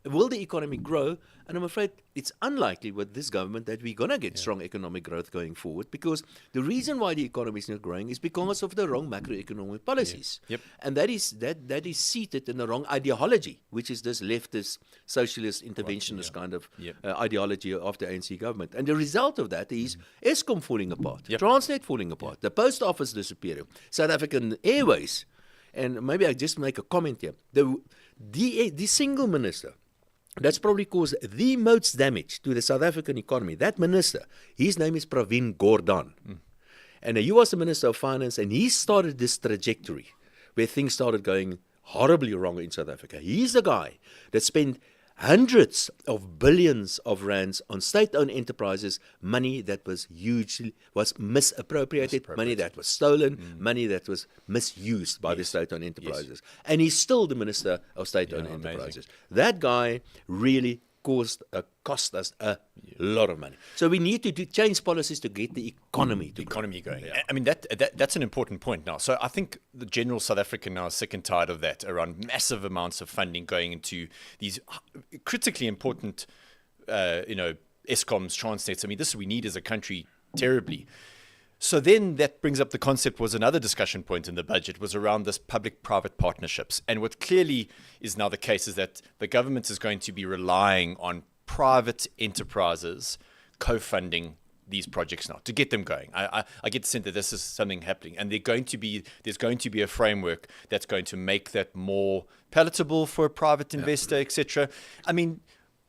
Speaker 2: Will the economy grow? And I'm afraid it's unlikely with this government that we're going to get strong economic growth going forward, because the reason why the economy is not growing is because of the wrong macroeconomic policies.
Speaker 1: Yep.
Speaker 2: And that is seated in the wrong ideology, which is this leftist, socialist, interventionist kind of ideology of the ANC government. And the result of that is Eskom falling apart, Transnet falling apart, the post office disappearing, South African Airways. And maybe I just make a comment here. The single minister that's probably caused the most damage to the South African economy, that minister, his name is Pravin Gordhan. And he was the Minister of Finance, and he started this trajectory where things started going horribly wrong in South Africa. He's the guy that spent hundreds of billions of rands on state-owned enterprises, money that was misappropriated, money that was stolen, money that was misused by the state-owned enterprises. And he's still the Minister of State-owned Enterprises. That guy really cost us a lot of money. So we need to change policies to get the economy to
Speaker 1: going. I mean, that's an important point now. So I think the general South African now is sick and tired of that, around massive amounts of funding going into these critically important, Eskom's, Transnets. I mean, this we need as a country terribly. So then that brings up the concept, was another discussion point in the budget, was around this public-private partnerships. And what clearly is now the case is that the government is going to be relying on private enterprises co-funding these projects now to get them going. I get the sense that this is something happening, and there's going to be a framework that's going to make that more palatable for a private investor, etc. I mean,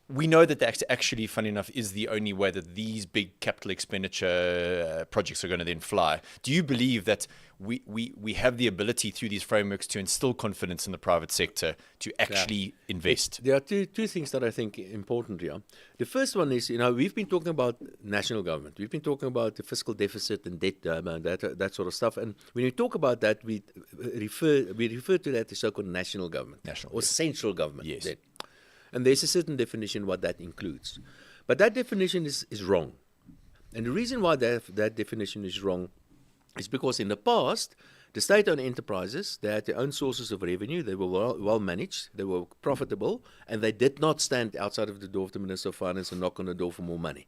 Speaker 1: we know that that's actually, funny enough, is the only way that these big capital expenditure projects are going to then fly. Do you believe that we have the ability through these frameworks to instill confidence in the private sector to actually invest?
Speaker 2: There are two things that I think are important here. The first one is, we've been talking about national government. We've been talking about the fiscal deficit and debt and that sort of stuff. And when we talk about that, we refer to that as so-called national government or central government.
Speaker 1: Yes.
Speaker 2: Then. And there's a certain definition what that includes. But that definition is wrong. And the reason why that definition is wrong is because in the past, the state-owned enterprises, they had their own sources of revenue, they were well managed, they were profitable, and they did not stand outside of the door of the Minister of Finance and knock on the door for more money.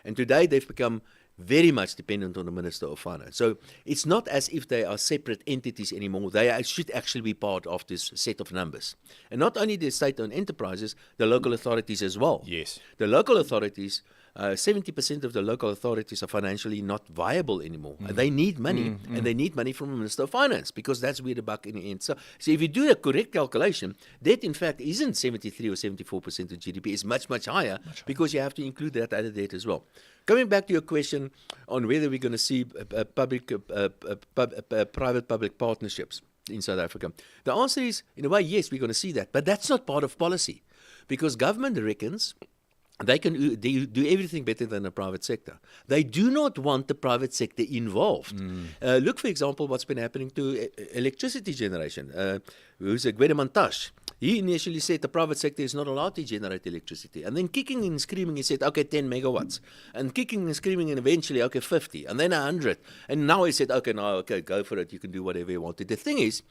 Speaker 2: And today they've become very much dependent on the Minister of Finance. So it's not as if they are separate entities anymore. They should actually be part of this set of numbers. And not only the state-owned enterprises, the local authorities as well.
Speaker 1: Yes.
Speaker 2: The local authorities, 70% of the local authorities are financially not viable anymore. And they need money, and they need money from the Minister of Finance, because that's where the buck in the end. So if you do the correct calculation, debt in fact isn't 73 or 74% of GDP. It's much, much higher, because you have to include that other debt as well. Coming back to your question on whether we're going to see private-public partnerships in South Africa, the answer is, in a way, yes, we're going to see that. But that's not part of policy, because government reckons they can do everything better than the private sector. They do not want the private sector involved. Look, for example, what's been happening to electricity generation. Who's a Gwedemantash? He initially said the private sector is not allowed to generate electricity. And then kicking and screaming, he said, okay, 10 megawatts. And kicking and screaming, and eventually, okay, 50. And then 100. And now he said, okay, go for it. You can do whatever you want. The thing is,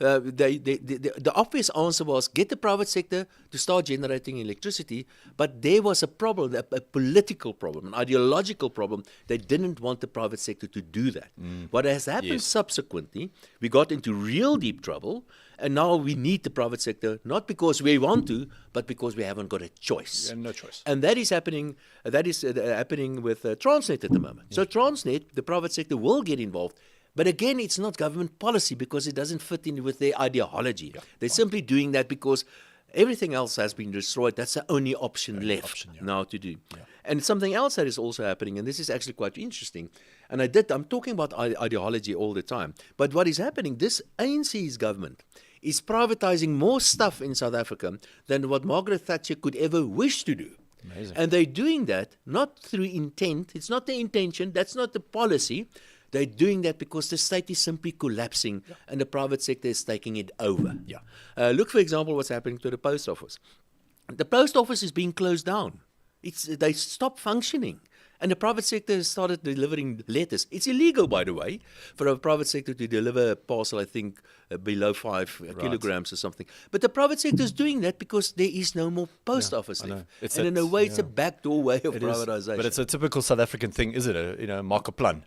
Speaker 2: the obvious answer was get the private sector to start generating electricity, but there was a problem, a political problem, an ideological problem. They didn't want the private sector to do that. What has happened subsequently, we got into real deep trouble, and now we need the private sector, not because we want to, but because we haven't got a choice.
Speaker 1: Yeah, no choice.
Speaker 2: And that is happening. That is happening with Transnet at the moment. So Transnet, the private sector will get involved. But again, it's not government policy, because it doesn't fit in with their ideology. They're simply doing that because everything else has been destroyed. That's the only option left now to do. And something else that is also happening, and this is actually quite interesting, and I'm talking about ideology all the time, but what is happening, this ANC's government is privatizing more stuff in South Africa than what Margaret Thatcher could ever wish to do.
Speaker 1: Amazing.
Speaker 2: And they're doing that not through intent. It's not the intention. That's not the policy. They're doing that because the state is simply collapsing and the private sector is taking it over.
Speaker 1: Yeah.
Speaker 2: Look, for example, what's happening to the post office. The post office is being closed down. They stopped functioning. And the private sector has started delivering letters. It's illegal, by the way, for a private sector to deliver a parcel, I think, below 5 kilograms or something. But the private sector is doing that because there is no more post office left. And in a way, it's a backdoor way of privatization.
Speaker 1: But it's a typical South African thing, isn't it? Maak 'n plan.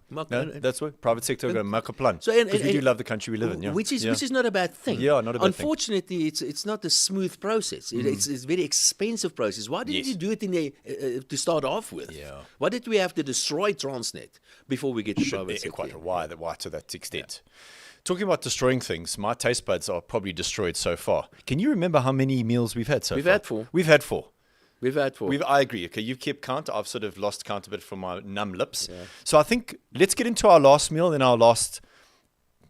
Speaker 1: That's what private sector going to make a plan. Because we do love the country we live in. Yeah.
Speaker 2: Which is not a bad thing.
Speaker 1: Yeah, not a bad thing.
Speaker 2: Unfortunately, it's not a smooth process. It's a very expensive process. Why didn't you do it to start off with?
Speaker 1: Yeah.
Speaker 2: Why did we have to destroy Transnet before we get to private sector?
Speaker 1: Why to that extent? Talking about destroying things, my taste buds are probably destroyed so far. Can you remember how many meals we've had so far? We've had four. I agree. Okay, you've kept count. I've sort of lost count a bit from my numb lips. Yeah. So I think let's get into our last meal and our last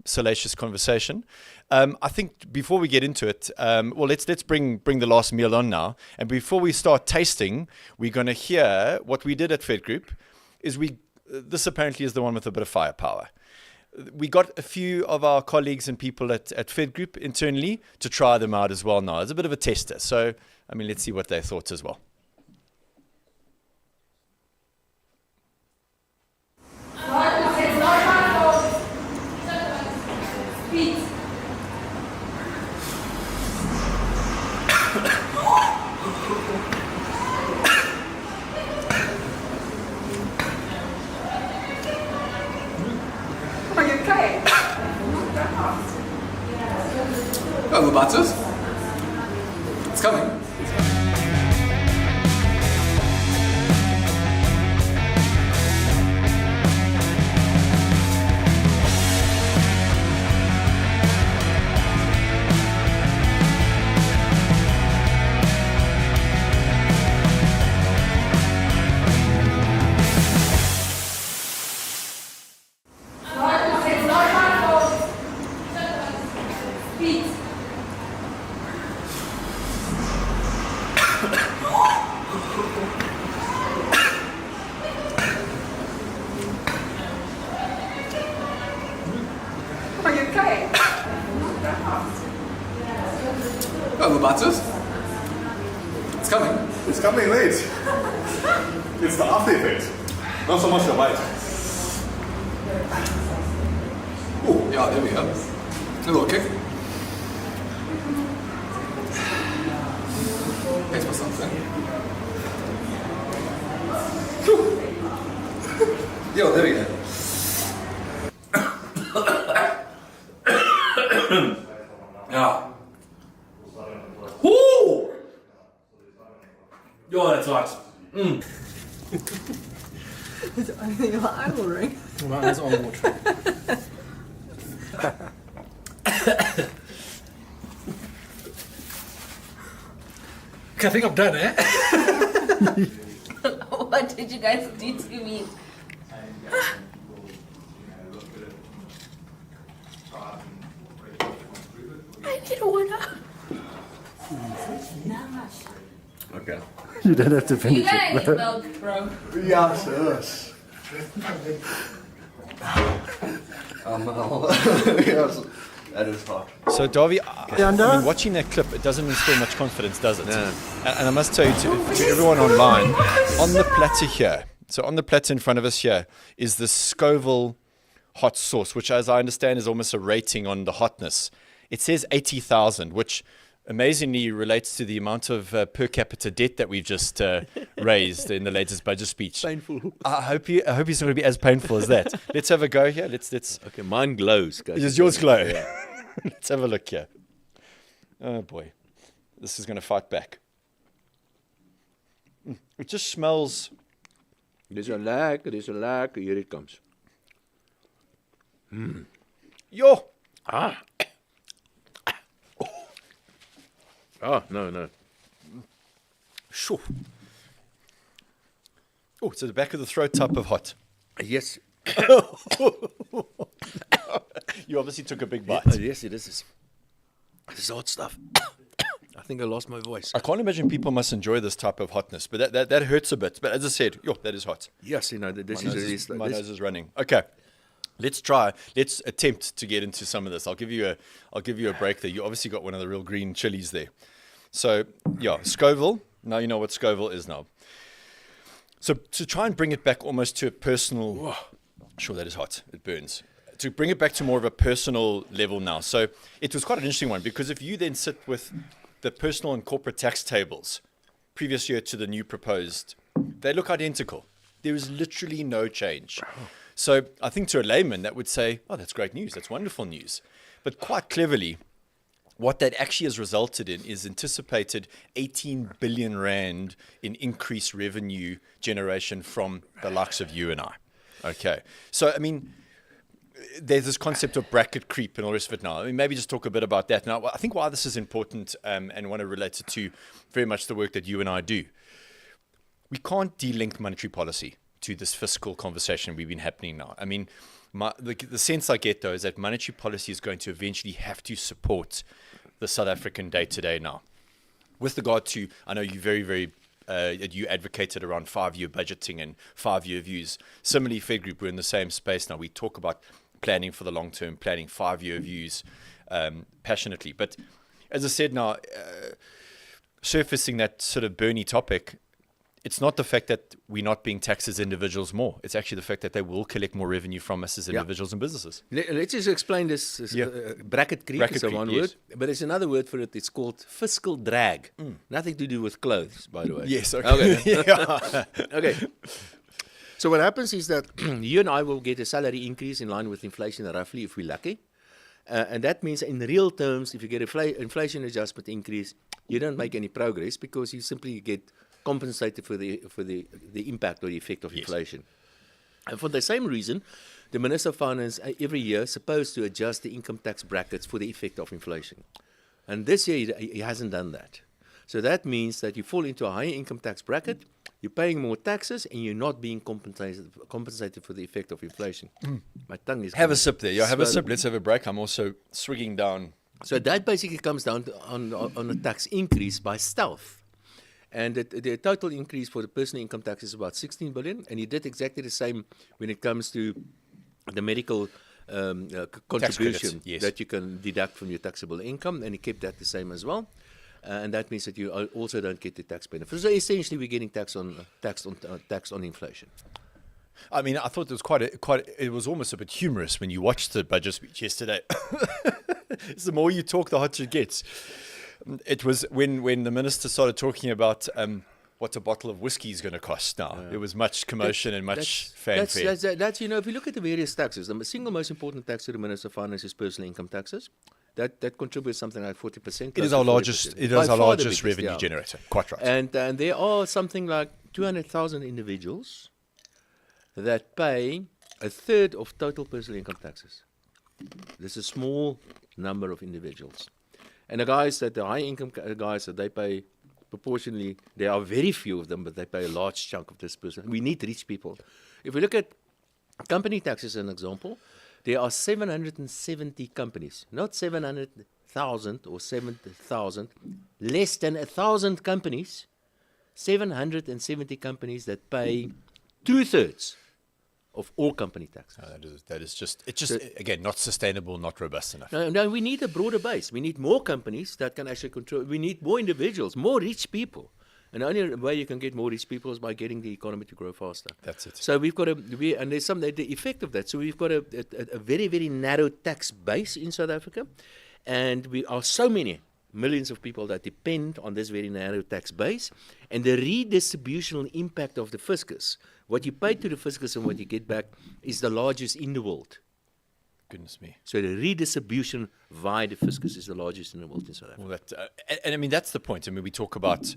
Speaker 1: salacious conversation. I think before we get into it, let's bring the last meal on now. And before we start tasting, we're going to hear what we did at Fedgroup. This apparently is the one with a bit of firepower. We got a few of our colleagues and people at Fedgroup internally to try them out as well now. It's a bit of a tester. So, let's see what they thought as well.
Speaker 3: Oh, the butters? It's coming. Oh, the butters? It's coming.
Speaker 4: It's coming late. It's the after effect. Not so much the bite.
Speaker 3: Oh, yeah, there we go. A little kick. Taste for something. Yeah, there we go. Yeah. Woo! Yo, that's hot.
Speaker 5: Your eye will ring.
Speaker 3: My eyes on water. Okay, I think I'm done, eh?
Speaker 5: What did you guys do to me? I need a water.
Speaker 3: Okay.
Speaker 4: You don't have to
Speaker 5: You
Speaker 4: finish
Speaker 5: gotta
Speaker 4: it.
Speaker 5: get milk, bro.
Speaker 4: Yes, yes. Yes, that is hot.
Speaker 1: So, Dawie, watching that clip, it doesn't instill much confidence, does it?
Speaker 2: No.
Speaker 1: And I must tell you, to everyone online, on the platter here, so on the platter in front of us here, is the Scoville hot sauce, which, as I understand, is almost a rating on the hotness. It says 80,000, which amazingly relates to the amount of per capita debt that we've just raised in the latest budget speech.
Speaker 2: Painful.
Speaker 1: I hope it's not going to be as painful as that. Let's have a go here. Let's.
Speaker 2: Okay, mine glows, guys.
Speaker 1: Does yours glow? Let's have a look here. Oh boy, this is going to fight back. It just smells.
Speaker 2: There's a lag. Here it comes.
Speaker 1: Yo.
Speaker 2: Oh, no.
Speaker 1: Sure. Oh, it's at the back of the throat type of hot.
Speaker 2: Yes.
Speaker 1: You obviously took a big bite.
Speaker 2: Yes, it is. This is hot stuff. I think I lost my voice.
Speaker 1: I can't imagine people must enjoy this type of hotness, but that hurts a bit. But as I said, that is hot.
Speaker 2: Yes, this
Speaker 1: My nose is running. Okay, let's try. Let's attempt to get into some of this. I'll give you a break there. You obviously got one of the real green chilies there. So yeah, Scoville. Now you know what Scoville is now. So to try and bring it back almost to a personal. Whoa, sure, that is hot. It burns. To bring it back to more of a personal level now. So it was quite an interesting one because if you then sit with the personal and corporate tax tables previous year to the new proposed, they look identical. There is literally no change. So I think to a layman that would say, oh, that's great news. That's wonderful news. But quite cleverly, what that actually has resulted in is anticipated 18 billion rand in increased revenue generation from the likes of you and I. Okay. So, I mean, there's this concept of bracket creep and all the rest of it now. I mean, maybe just talk a bit about that. Now, I think why this is important and want to relate it to very much the work that you and I do. We can't de-link monetary policy to this fiscal conversation we've been happening now. I mean, the sense I get, though, is that monetary policy is going to eventually have to support the South African day-to-day now. With regard to, I know you very, very you advocated around 5-year budgeting and 5-year views. Similarly, Fedgroup, we're in the same space now. We talk about planning for the long term, planning 5-year views passionately. But as I said now, surfacing that sort of Bernie topic, it's not the fact that we're not being taxed as individuals more. It's actually the fact that they will collect more revenue from us as individuals and businesses.
Speaker 2: Let's just explain this. Bracket creep is one word, but there's another word for it. It's called fiscal drag. Nothing to do with clothes, by the way.
Speaker 1: Yes, okay.
Speaker 2: Okay. So what happens is that you and I will get a salary increase in line with inflation roughly if we're lucky. And that means in real terms, if you get an inflation adjustment increase, you don't make any progress because you simply get compensated for the impact or the effect of inflation. And for the same reason, the Minister of Finance every year is supposed to adjust the income tax brackets for the effect of inflation. And this year he hasn't done that. So that means that you fall into a higher income tax bracket, you're paying more taxes, and you're not being compensated for the effect of inflation. My tongue is...
Speaker 1: Have a sip there. Yeah, have a sip. Let's have a break. I'm also swigging down.
Speaker 2: So that basically comes down to on a tax increase by stealth. And the total increase for the personal income tax is about 16 billion. And he did exactly the same when it comes to the medical contribution that you can deduct from your taxable income. And he kept that the same as well. And that means that you also don't get the tax benefit. So essentially, we're getting tax on inflation.
Speaker 1: I mean, I thought it was it was almost a bit humorous when you watched the budget speech yesterday. The more you talk, the hotter it gets. It was when the minister started talking about what a bottle of whiskey is going to cost now. There was much commotion and much fanfare.
Speaker 2: That's, you know, if you look at the various taxes, the single most important tax to the Minister of Finance is personal income taxes. That contributes something like 40%.
Speaker 1: It is our largest revenue generator. Quite right.
Speaker 2: And there are something like 200,000 individuals that pay a third of total personal income taxes. There's a small number of individuals. And the high income guys that they pay proportionally, there are very few of them, but they pay a large chunk of this person. We need rich people. If we look at company taxes as an example, there are 770 companies, not 700,000 or 70,000, less than 1,000 companies, 770 companies that pay 2/3 of all company taxes.
Speaker 1: That is just again, not sustainable, not robust enough.
Speaker 2: No, we need a broader base. We need more companies that can actually control. We need more individuals, more rich people. And the only way you can get more rich people is by getting the economy to grow faster.
Speaker 1: That's it.
Speaker 2: So we've got and there's the effect of that. So we've got a very, very narrow tax base in South Africa, and we are so many millions of people that depend on this very narrow tax base, and the redistributional impact of the fiscus, what you pay to the fiscus and what you get back, is the largest in the world.
Speaker 1: Goodness me.
Speaker 2: So the redistribution via the fiscus is the largest in the world in South Africa.
Speaker 1: Well, and I mean, that's the point. I mean, we talk about,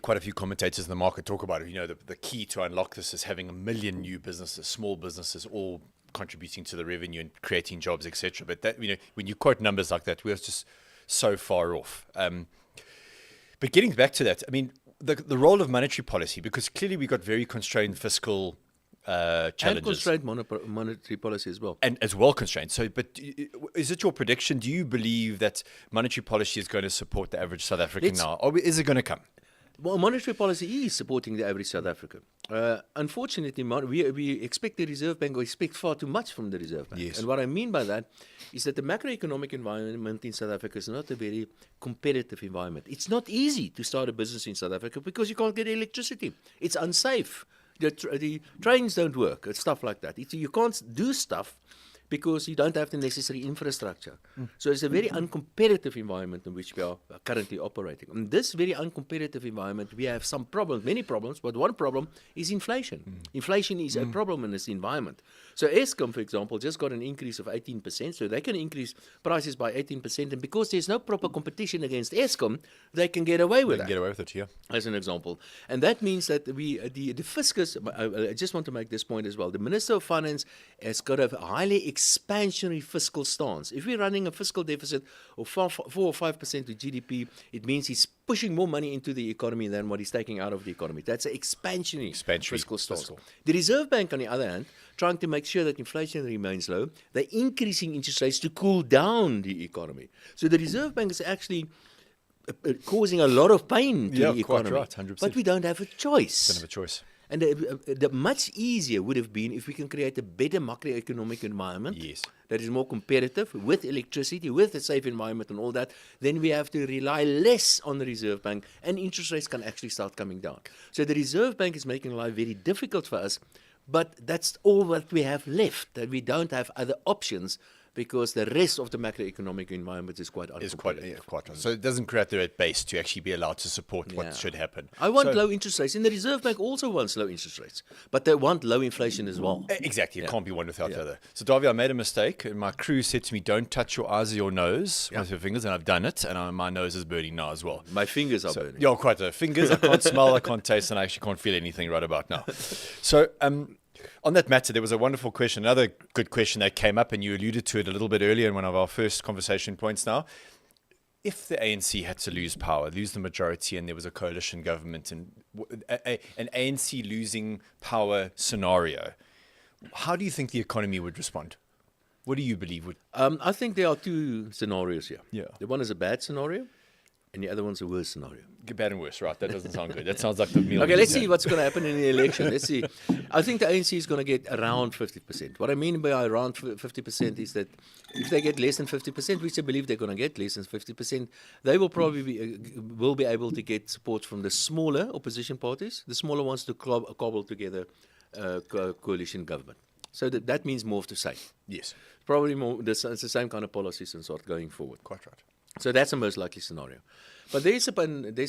Speaker 1: quite a few commentators in the market talk about it. You know, the key to unlock this is having 1 million new businesses, small businesses, all contributing to the revenue and creating jobs, etc. But that, you know, when you quote numbers like that, we're just so far off. But getting back to that, I mean, the role of monetary policy, because clearly we got very constrained fiscal
Speaker 2: And
Speaker 1: challenges.
Speaker 2: constrained monetary policy as well.
Speaker 1: And as well constrained. So, but is it your prediction? Do you believe that monetary policy is going to support the average South African now? Or is it going to come?
Speaker 2: Well, monetary policy is supporting the average South African. Unfortunately, we expect the Reserve Bank, or expect far too much from the Reserve Bank.
Speaker 1: Yes.
Speaker 2: And what I mean by that is that the macroeconomic environment in South Africa is not a very competitive environment. It's not easy to start a business in South Africa because you can't get electricity. It's unsafe. The trains don't work, and stuff like that. You can't do stuff because you don't have the necessary infrastructure. So it's a very uncompetitive environment in which we are currently operating. In this very uncompetitive environment, we have some problems, many problems, but one problem is inflation. Inflation is a problem in this environment. So Eskom, for example, just got an increase of 18%, so they can increase prices by 18%, and because there's no proper competition against Eskom, they can get away with that.
Speaker 1: Get away with it, yeah.
Speaker 2: As an example. And that means that the fiscus, I just want to make this point as well, the Minister of Finance has got a highly expansionary fiscal stance. If we're running a fiscal deficit of 4 or 5% of GDP, it means he's pushing more money into the economy than what he's taking out of the economy. That's an expansionary fiscal stance. The Reserve Bank, on the other hand, trying to make sure that inflation remains low, they're increasing interest rates to cool down the economy. So the Reserve Bank is actually causing a lot of pain to the economy.
Speaker 1: Quite right, 100%.
Speaker 2: But we don't have a choice.
Speaker 1: Don't have a choice.
Speaker 2: And the much easier would have been if we can create a better macroeconomic environment that is more competitive with electricity, with a safe environment and all that. Then we have to rely less on the Reserve Bank and interest rates can actually start coming down. So the Reserve Bank is making life very difficult for us, but that's all that we have left, that we don't have other options because the rest of the macroeconomic environment is quite uncompetitive.
Speaker 1: Quite right. So it doesn't create the right base to actually be allowed to support what should happen.
Speaker 2: I want low interest rates, and the Reserve Bank also wants low interest rates, but they want low inflation as well.
Speaker 1: Exactly. It can't be one without the other. So, Dawie, I made a mistake, and my crew said to me, don't touch your eyes or your nose with your fingers, and I've done it, and my nose is burning now as well.
Speaker 2: My fingers are burning.
Speaker 1: Yeah, quite. Fingers, I can't smell, I can't taste, and I actually can't feel anything right about now. So, on that matter, there was a wonderful question, another good question that came up, and you alluded to it a little bit earlier in one of our first conversation points now. If the ANC had to lose power, lose the majority, and there was a coalition government, and an ANC losing power scenario, how do you think the economy would respond? What do you believe would?
Speaker 2: I think there are two scenarios here.
Speaker 1: Yeah.
Speaker 2: The one is a bad scenario, and the other one's a worse scenario.
Speaker 1: Bad and worse, right? That doesn't sound good. That sounds like the meal.
Speaker 2: Okay, let's see what's going to happen in the election. Let's see. I think the ANC is going to get around 50%. What I mean by around 50% is that if they get less than 50%, which I believe they're going to get less than 50%, they will probably be able to get support from the smaller opposition parties, the smaller ones to cobble together a coalition government. So that means more of the same.
Speaker 1: Yes.
Speaker 2: Probably more. It's the same kind of policies and sort going forward.
Speaker 1: Quite right.
Speaker 2: So that's the most likely scenario. But there's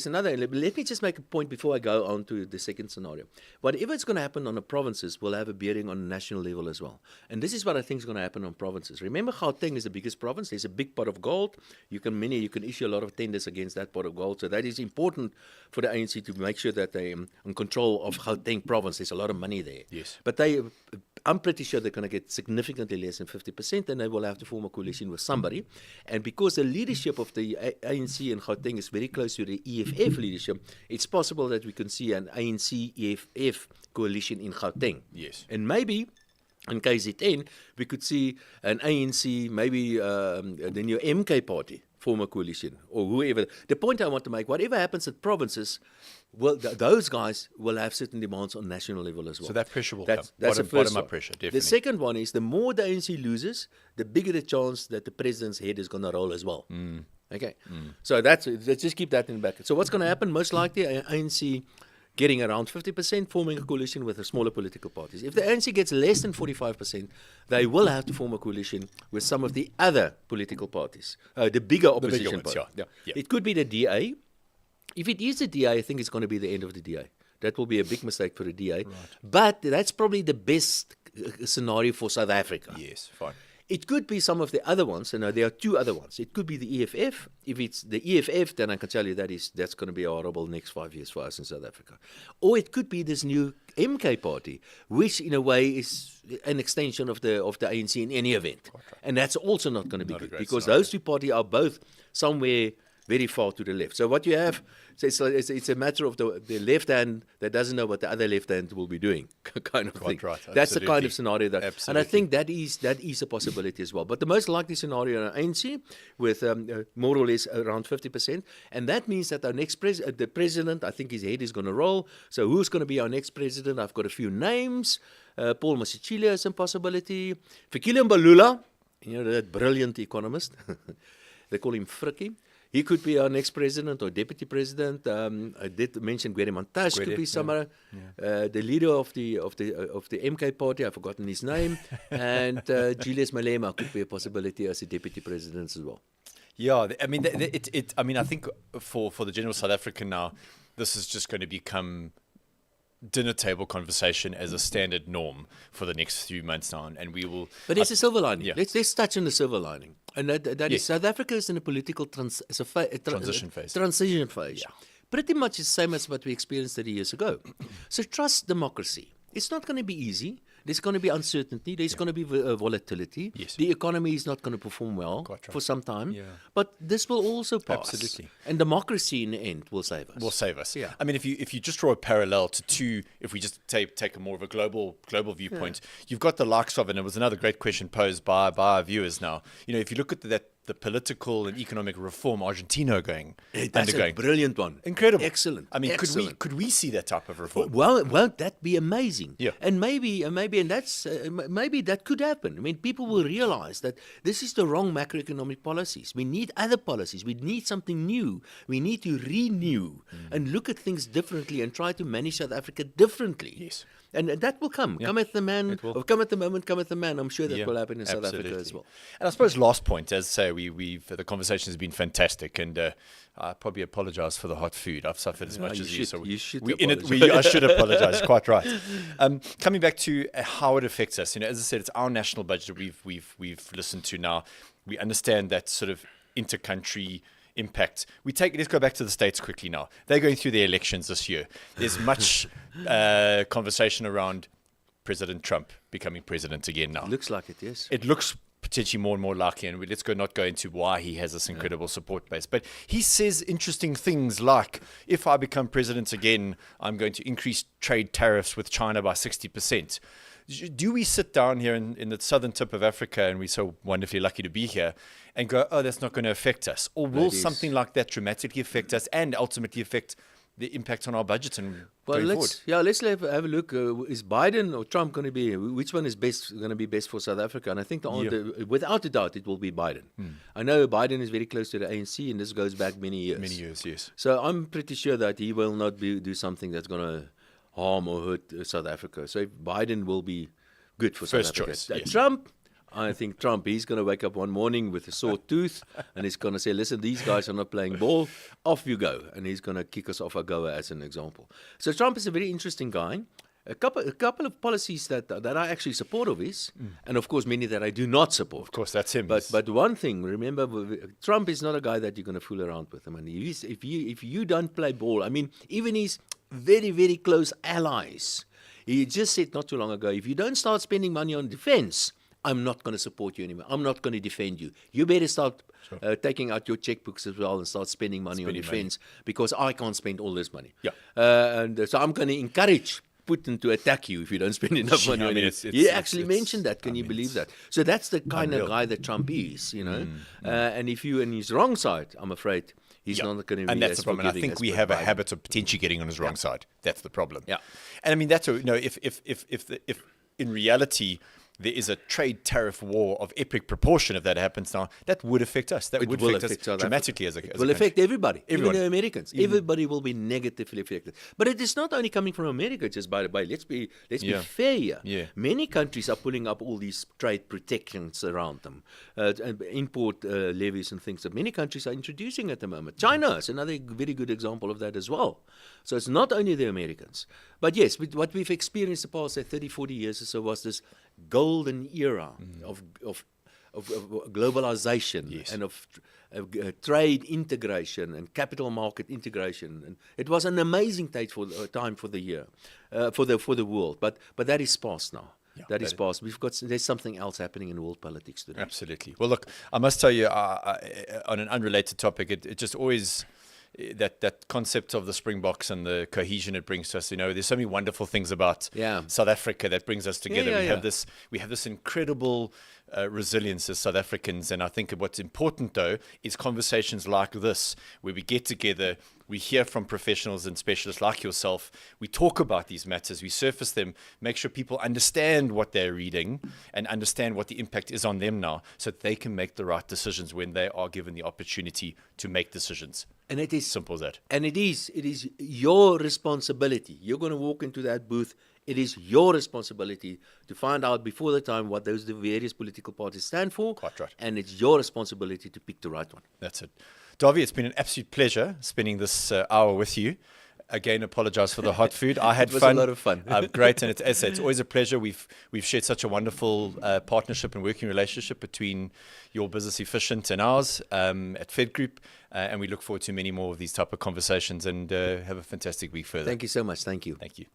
Speaker 2: another. Let me just make a point before I go on to the second scenario. Whatever is going to happen on the provinces will have a bearing on the national level as well. And this is what I think is going to happen on provinces. Remember, Gauteng is the biggest province. There's a big pot of gold. You can issue a lot of tenders against that pot of gold. So that is important for the ANC to make sure that they are in control of Gauteng province. There's a lot of money there.
Speaker 1: Yes.
Speaker 2: But I'm pretty sure they're going to get significantly less than 50%, and they will have to form a coalition with somebody. And because the leadership of the ANC in Gauteng is very close to the EFF leadership, it's possible that we can see an ANC-EFF coalition in Gauteng.
Speaker 1: Yes.
Speaker 2: And maybe in KZN, we could see an ANC, maybe the new MK party form a coalition, or whoever. The point I want to make, whatever happens at provinces, well, those guys will have certain demands on national level as well.
Speaker 1: So that pressure will
Speaker 2: come.
Speaker 1: That's
Speaker 2: the
Speaker 1: the
Speaker 2: first
Speaker 1: bottom-up
Speaker 2: one.
Speaker 1: pressure, definitely.
Speaker 2: The second one is the more the ANC loses, the bigger the chance that the president's head is going to roll as well. Okay, so let's just keep that in the back. So what's going to happen? Most likely, ANC getting around 50%, forming a coalition with the smaller political parties. If the ANC gets less than 45%, they will have to form a coalition with some of the other political parties, the bigger opposition parties.
Speaker 1: Yeah.
Speaker 2: It could be the DA. If it is the DA, I think it's going to be the end of the DA. That will be a big mistake for the DA. Right. But that's probably the best scenario for South Africa.
Speaker 1: Yes, fine.
Speaker 2: It could be some of the other ones, and there are two other ones. It could be the EFF. If it's the EFF, then I can tell you that's going to be a horrible next 5 years for us in South Africa. Or it could be this new MK party, which in a way is an extension of the ANC in any event. And that's also not going to be good, because those two parties are both somewhere very far to the left. So what you have, so it's a matter of the left hand that doesn't know what the other left hand will be doing, kind of thing.
Speaker 1: Right.
Speaker 2: That's the kind
Speaker 1: Absolutely.
Speaker 2: of scenario that, and I
Speaker 1: Absolutely.
Speaker 2: think that is a possibility as well. But the most likely scenario in ANC with more or less around 50%, and that means that our next the president, I think his head is going to roll. So who's going to be our next president? I've got a few names. Paul Masachile is a possibility. Fikile Mbalula, you know, that brilliant economist. They call him Frikkie. He could be our next president or deputy president. I did mention Gwede Montague could be somewhere. The leader of the MK party, I've forgotten his name, and Julius Malema could be a possibility as a deputy president as well.
Speaker 1: Yeah, I mean, I mean, I think for the general South African now, this is just going to become dinner table conversation as a standard norm for the next few months now, and we will.
Speaker 2: But there's a silver lining.
Speaker 1: Yeah.
Speaker 2: Let's touch on the silver lining, and that
Speaker 1: Yes.
Speaker 2: is South Africa is in a political
Speaker 1: Transition phase.
Speaker 2: Transition phase. Pretty much the same as what we experienced 30 years ago. So trust democracy. It's not going to be easy. There's going to be uncertainty. There's going to be volatility.
Speaker 1: Yes.
Speaker 2: The economy is not going to perform well
Speaker 1: Quite right.
Speaker 2: for some time.
Speaker 1: Yeah.
Speaker 2: But this will also pass.
Speaker 1: Absolutely.
Speaker 2: And democracy in the end will save us.
Speaker 1: Will save us.
Speaker 2: Yeah.
Speaker 1: I mean, if you just draw a parallel to two, if we just take a more of a global viewpoint, you've got the likes of, and it was another great question posed by our viewers now. You know, if you look at the political and economic reform Argentina
Speaker 2: That's
Speaker 1: undergoing,
Speaker 2: a brilliant one.
Speaker 1: incredible,
Speaker 2: Excellent.
Speaker 1: I mean,
Speaker 2: Excellent.
Speaker 1: could we see that type of reform?
Speaker 2: Well, won't that be amazing?
Speaker 1: Yeah.
Speaker 2: And maybe, and that's maybe that could happen. I mean, people will realize that this is the wrong macroeconomic policies. We need other policies. We need something new. We need to renew and look at things differently and try to manage South Africa differently.
Speaker 1: Yes.
Speaker 2: And that will come.
Speaker 1: Yeah.
Speaker 2: Come at the man.
Speaker 1: It will.
Speaker 2: Or come at the moment. Come at the man. I'm sure that
Speaker 1: Yeah,
Speaker 2: will happen in South Africa
Speaker 1: absolutely.
Speaker 2: as well.
Speaker 1: And I suppose last point, as I say, we've the conversation has been fantastic, and I probably apologise for the hot food. I've suffered as much
Speaker 2: you
Speaker 1: as you,
Speaker 2: should-
Speaker 1: so
Speaker 2: you should
Speaker 1: I should apologise. Quite right. Coming back to how it affects us, you know, as I said, it's our national budget we've listened to now. We understand that sort of inter-country impact. Let's go back to the States quickly now. They're going through their elections this year. There's much conversation around President Trump becoming president again now.
Speaker 2: Looks like it, yes.
Speaker 1: It looks potentially more and more likely, and let's not go into why he has this incredible support base. But he says interesting things like, if I become president again, I'm going to increase trade tariffs with China by 60%. Do we sit down here in the southern tip of Africa, and we're so wonderfully lucky to be here, and go, oh, that's not going to affect us? Or will something like that dramatically affect us and ultimately affect the impact on our budget and going forward?
Speaker 2: let's have a look. Is Biden or Trump going to be? Which one is going to be best for South Africa? And I think without a doubt, it will be Biden. I know Biden is very close to the ANC, and this goes back many years.
Speaker 1: Many years, yes.
Speaker 2: So I'm pretty sure that he will not do something that's going to harm or hurt South Africa. So Biden will be good for
Speaker 1: First
Speaker 2: South Africa.
Speaker 1: choice, yes.
Speaker 2: Trump. I think Trump, he's going to wake up one morning with a sore tooth and he's going to say, listen, these guys are not playing ball. Off you go. And he's going to kick us off our goer as an example. So Trump is a very interesting guy. A couple of policies that I actually support of his, and of course many that I do not support.
Speaker 1: Of course, that's him.
Speaker 2: But one thing, remember, Trump is not a guy that you're going to fool around with. I mean, if you don't play ball, I mean, even his very, very close allies, he just said not too long ago, if you don't start spending money on defense, I'm not going to support you anymore. I'm not going to defend you. You better start taking out your checkbooks as well and start spending money on defense because I can't spend all this money.
Speaker 1: Yeah.
Speaker 2: And so I'm going to encourage Putin to attack you if you don't spend enough money on it. He actually mentioned that. Can you believe that? So that's the kind of guy that Trump is, you know. And if you're on his wrong side, I'm afraid he's not going to be.
Speaker 1: And that's
Speaker 2: as
Speaker 1: the problem. And I
Speaker 2: forgiving
Speaker 1: think
Speaker 2: as
Speaker 1: we have a
Speaker 2: Biden.
Speaker 1: habit of potentially getting on his wrong side. That's the problem.
Speaker 2: Yeah.
Speaker 1: And I mean, that's if in reality there is a trade tariff war of epic proportion, if that happens now, that would affect us. That would
Speaker 2: will
Speaker 1: affect us
Speaker 2: affect South
Speaker 1: dramatically
Speaker 2: Africa.
Speaker 1: as a
Speaker 2: It will affect everybody,
Speaker 1: Everyone.
Speaker 2: even the Americans. Everybody will be negatively affected. But it is not only coming from America. Just by the way, let's be fair here.
Speaker 1: Yeah.
Speaker 2: Many countries are pulling up all these trade protections around them, import levies and things that many countries are introducing at the moment. China is another very good example of that as well. So it's not only the Americans. But yes, what we've experienced the past 30, 40 years or so was this golden era of globalization and of trade integration and capital market integration, and it was an amazing time for the year, for the world. But that is past now. that is past. There's something else happening in world politics today.
Speaker 1: Absolutely. Well, look, I must tell you, on an unrelated topic, it just always that concept of the Springboks and the cohesion it brings to us. There's so many wonderful things about South Africa that brings us together. We have this incredible resilience as South Africans, and I think what's important though is conversations like this, where we get together, we hear from professionals and specialists like yourself, we talk about these matters, we surface them, make sure people understand what they're reading and understand what the impact is on them now, so that they can make the right decisions when they are given the opportunity to make decisions.
Speaker 2: And it is
Speaker 1: simple as that.
Speaker 2: And it is your responsibility. You're going to walk into that booth. It is your responsibility to find out before the time what the various political parties stand for.
Speaker 1: Quite right.
Speaker 2: And it's your responsibility to pick the right one.
Speaker 1: That's it. Doggy, it's been an absolute pleasure spending this hour with you. Again, apologize for the hot food. I had
Speaker 2: It was
Speaker 1: fun.
Speaker 2: a lot of fun.
Speaker 1: Great, and it's always a pleasure. We've shared such a wonderful partnership and working relationship between your business Efficient and ours at Fedgroup, and we look forward to many more of these type of conversations. And have a fantastic week further.
Speaker 2: Thank you so much. Thank you.
Speaker 1: Thank you.